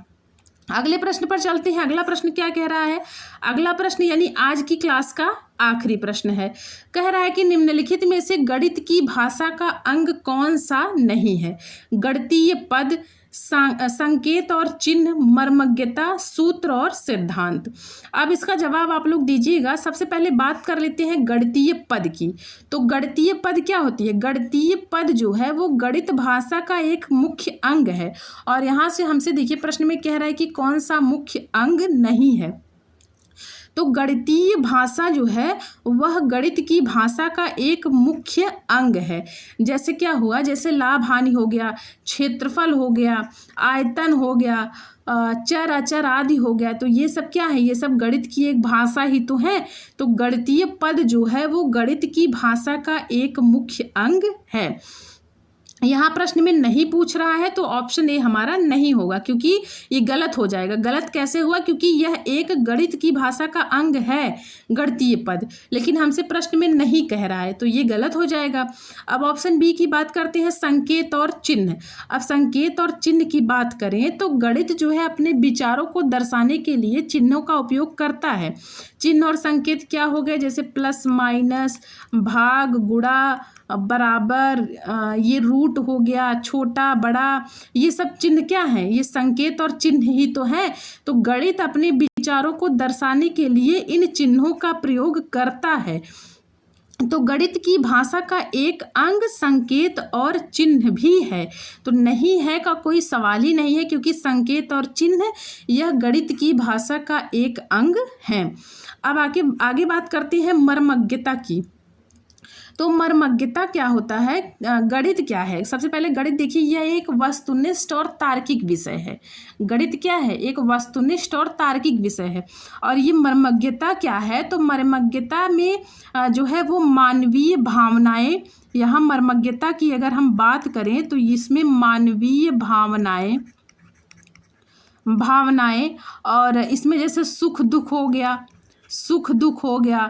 A: अगले प्रश्न पर चलते हैं। अगला प्रश्न क्या कह रहा है? अगला प्रश्न यानी आज की क्लास का आखिरी प्रश्न है। कह रहा है कि निम्नलिखित में से गणित की भाषा का अंग कौन सा नहीं है? गणितीय पद, संकेत और चिन्ह, मर्मज्ञता, सूत्र और सिद्धांत। अब इसका जवाब आप लोग दीजिएगा। सबसे पहले बात कर लेते हैं गणितीय पद की। तो गणितीय पद क्या होती है? गणितीय पद जो है वो गणित भाषा का एक मुख्य अंग है। और यहाँ से हमसे देखिए प्रश्न में कह रहा है कि कौन सा मुख्य अंग नहीं है। तो गणितीय भाषा जो है वह गणित की भाषा का एक मुख्य अंग है। जैसे क्या हुआ, जैसे लाभ हानि हो गया, क्षेत्रफल हो गया, आयतन हो गया, चर अचर आदि हो गया। तो ये सब क्या है? ये सब गणित की एक भाषा ही तो है। तो गणितीय पद जो है वो गणित की भाषा का एक मुख्य अंग है। यहाँ प्रश्न में नहीं पूछ रहा है तो ऑप्शन ए हमारा नहीं होगा, क्योंकि ये गलत हो जाएगा। गलत कैसे हुआ? क्योंकि यह एक गणित की भाषा का अंग है गणितीय पद, लेकिन हमसे प्रश्न में नहीं कह रहा है, तो ये गलत हो जाएगा। अब ऑप्शन बी की बात करते हैं, संकेत और चिन्ह। अब संकेत और चिन्ह की बात करें तो गणित जो है अपने विचारों को दर्शाने के लिए चिन्हों का उपयोग करता है। चिन्ह और संकेत क्या हो गए? जैसे प्लस, माइनस, भाग, गुणा, बराबर, ये रूट हो गया, छोटा बड़ा, ये सब चिन्ह क्या है? ये संकेत और चिन्ह ही तो है। तो गणित अपने विचारों को दर्शाने के लिए इन चिन्हों का प्रयोग करता है। तो गणित की भाषा का एक अंग संकेत और चिन्ह भी है। तो नहीं है का कोई सवाल ही नहीं है, क्योंकि संकेत और चिन्ह यह गणित की भाषा का एक अंग है। अब आगे बात करते हैं मर्मज्ञता की। तो मर्मज्ञता क्या होता है? गणित क्या है? सबसे पहले गणित देखिए, यह एक वस्तुनिष्ठ और तार्किक विषय है। गणित क्या है? एक वस्तुनिष्ठ और तार्किक विषय है। और ये मर्मज्ञता क्या है? तो मर्मज्ञता में जो है वो मानवीय भावनाएं, यहाँ मर्मज्ञता की अगर हम बात करें तो इसमें मानवीय भावनाएं और इसमें जैसे सुख दुख हो गया,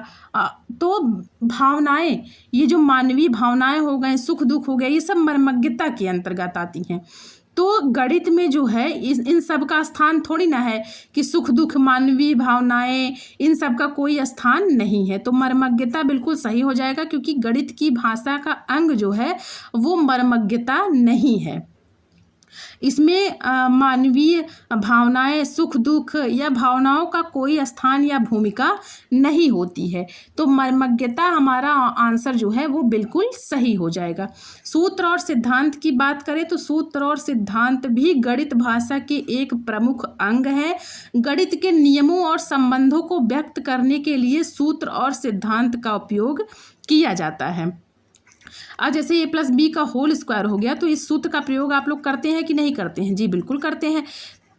A: तो भावनाएं, ये जो मानवीय भावनाएं हो गए, सुख दुख हो गया, ये सब मर्मज्ञता के अंतर्गत आती हैं। तो गणित में जो है इन सब का स्थान थोड़ी ना है कि सुख दुख, मानवीय भावनाएं, इन सब का कोई स्थान नहीं है। तो मर्मज्ञता बिल्कुल सही हो जाएगा, क्योंकि गणित की भाषा का अंग जो है वो मर्मज्ञता नहीं है। इसमें मानवीय भावनाएं, सुख दुख या भावनाओं का कोई स्थान या भूमिका नहीं होती है। तो मर्मज्ञता हमारा आंसर जो है वो बिल्कुल सही हो जाएगा। सूत्र और सिद्धांत की बात करें तो सूत्र और सिद्धांत भी गणित भाषा के एक प्रमुख अंग है। गणित के नियमों और संबंधों को व्यक्त करने के लिए सूत्र और सिद्धांत का उपयोग किया जाता है। अब जैसे a+b का होल स्क्वायर हो गया, तो इस सूत्र का प्रयोग आप लोग करते हैं कि नहीं करते हैं? जी बिल्कुल करते हैं।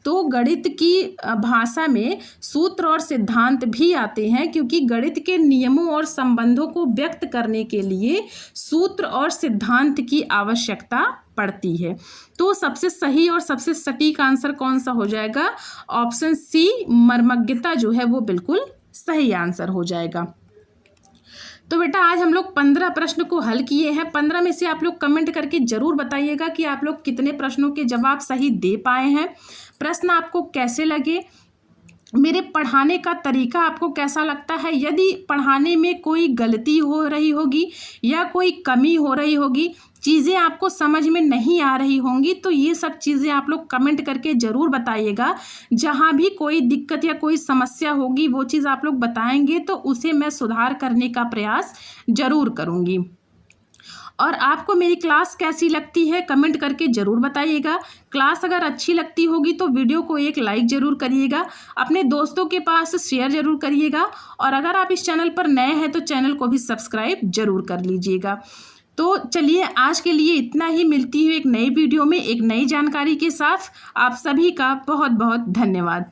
A: तो गणित की भाषा में सूत्र और सिद्धांत भी आते हैं, क्योंकि गणित के नियमों और संबंधों को व्यक्त करने के लिए सूत्र और सिद्धांत की आवश्यकता पड़ती है। तो सबसे सही और सबसे सटीक आंसर कौन सा हो जाएगा? ऑप्शन सी, मर्मज्ञता जो है वो बिल्कुल सही आंसर हो जाएगा। तो बेटा आज हम लोग 15 प्रश्न को हल किए हैं। 15 में से आप लोग कमेंट करके जरूर बताइएगा कि आप लोग कितने प्रश्नों के जवाब सही दे पाए हैं। प्रश्न आपको कैसे लगे, मेरे पढ़ाने का तरीका आपको कैसा लगता है? यदि पढ़ाने में कोई गलती हो रही होगी या कोई कमी हो रही होगी, चीज़ें आपको समझ में नहीं आ रही होंगी, तो ये सब चीज़ें आप लोग कमेंट करके ज़रूर बताइएगा। जहाँ भी कोई दिक्कत या कोई समस्या होगी वो चीज़ आप लोग बताएंगे तो उसे मैं सुधार करने का प्रयास ज़रूर करूँगी। और आपको मेरी क्लास कैसी लगती है कमेंट करके ज़रूर बताइएगा। क्लास अगर अच्छी लगती होगी तो वीडियो को एक लाइक ज़रूर करिएगा, अपने दोस्तों के पास शेयर ज़रूर करिएगा, और अगर आप इस चैनल पर नए हैं तो चैनल को भी सब्सक्राइब ज़रूर कर लीजिएगा। तो चलिए आज के लिए इतना ही, मिलती हूँ एक नई वीडियो में एक नई जानकारी के साथ। आप सभी का बहुत बहुत धन्यवाद।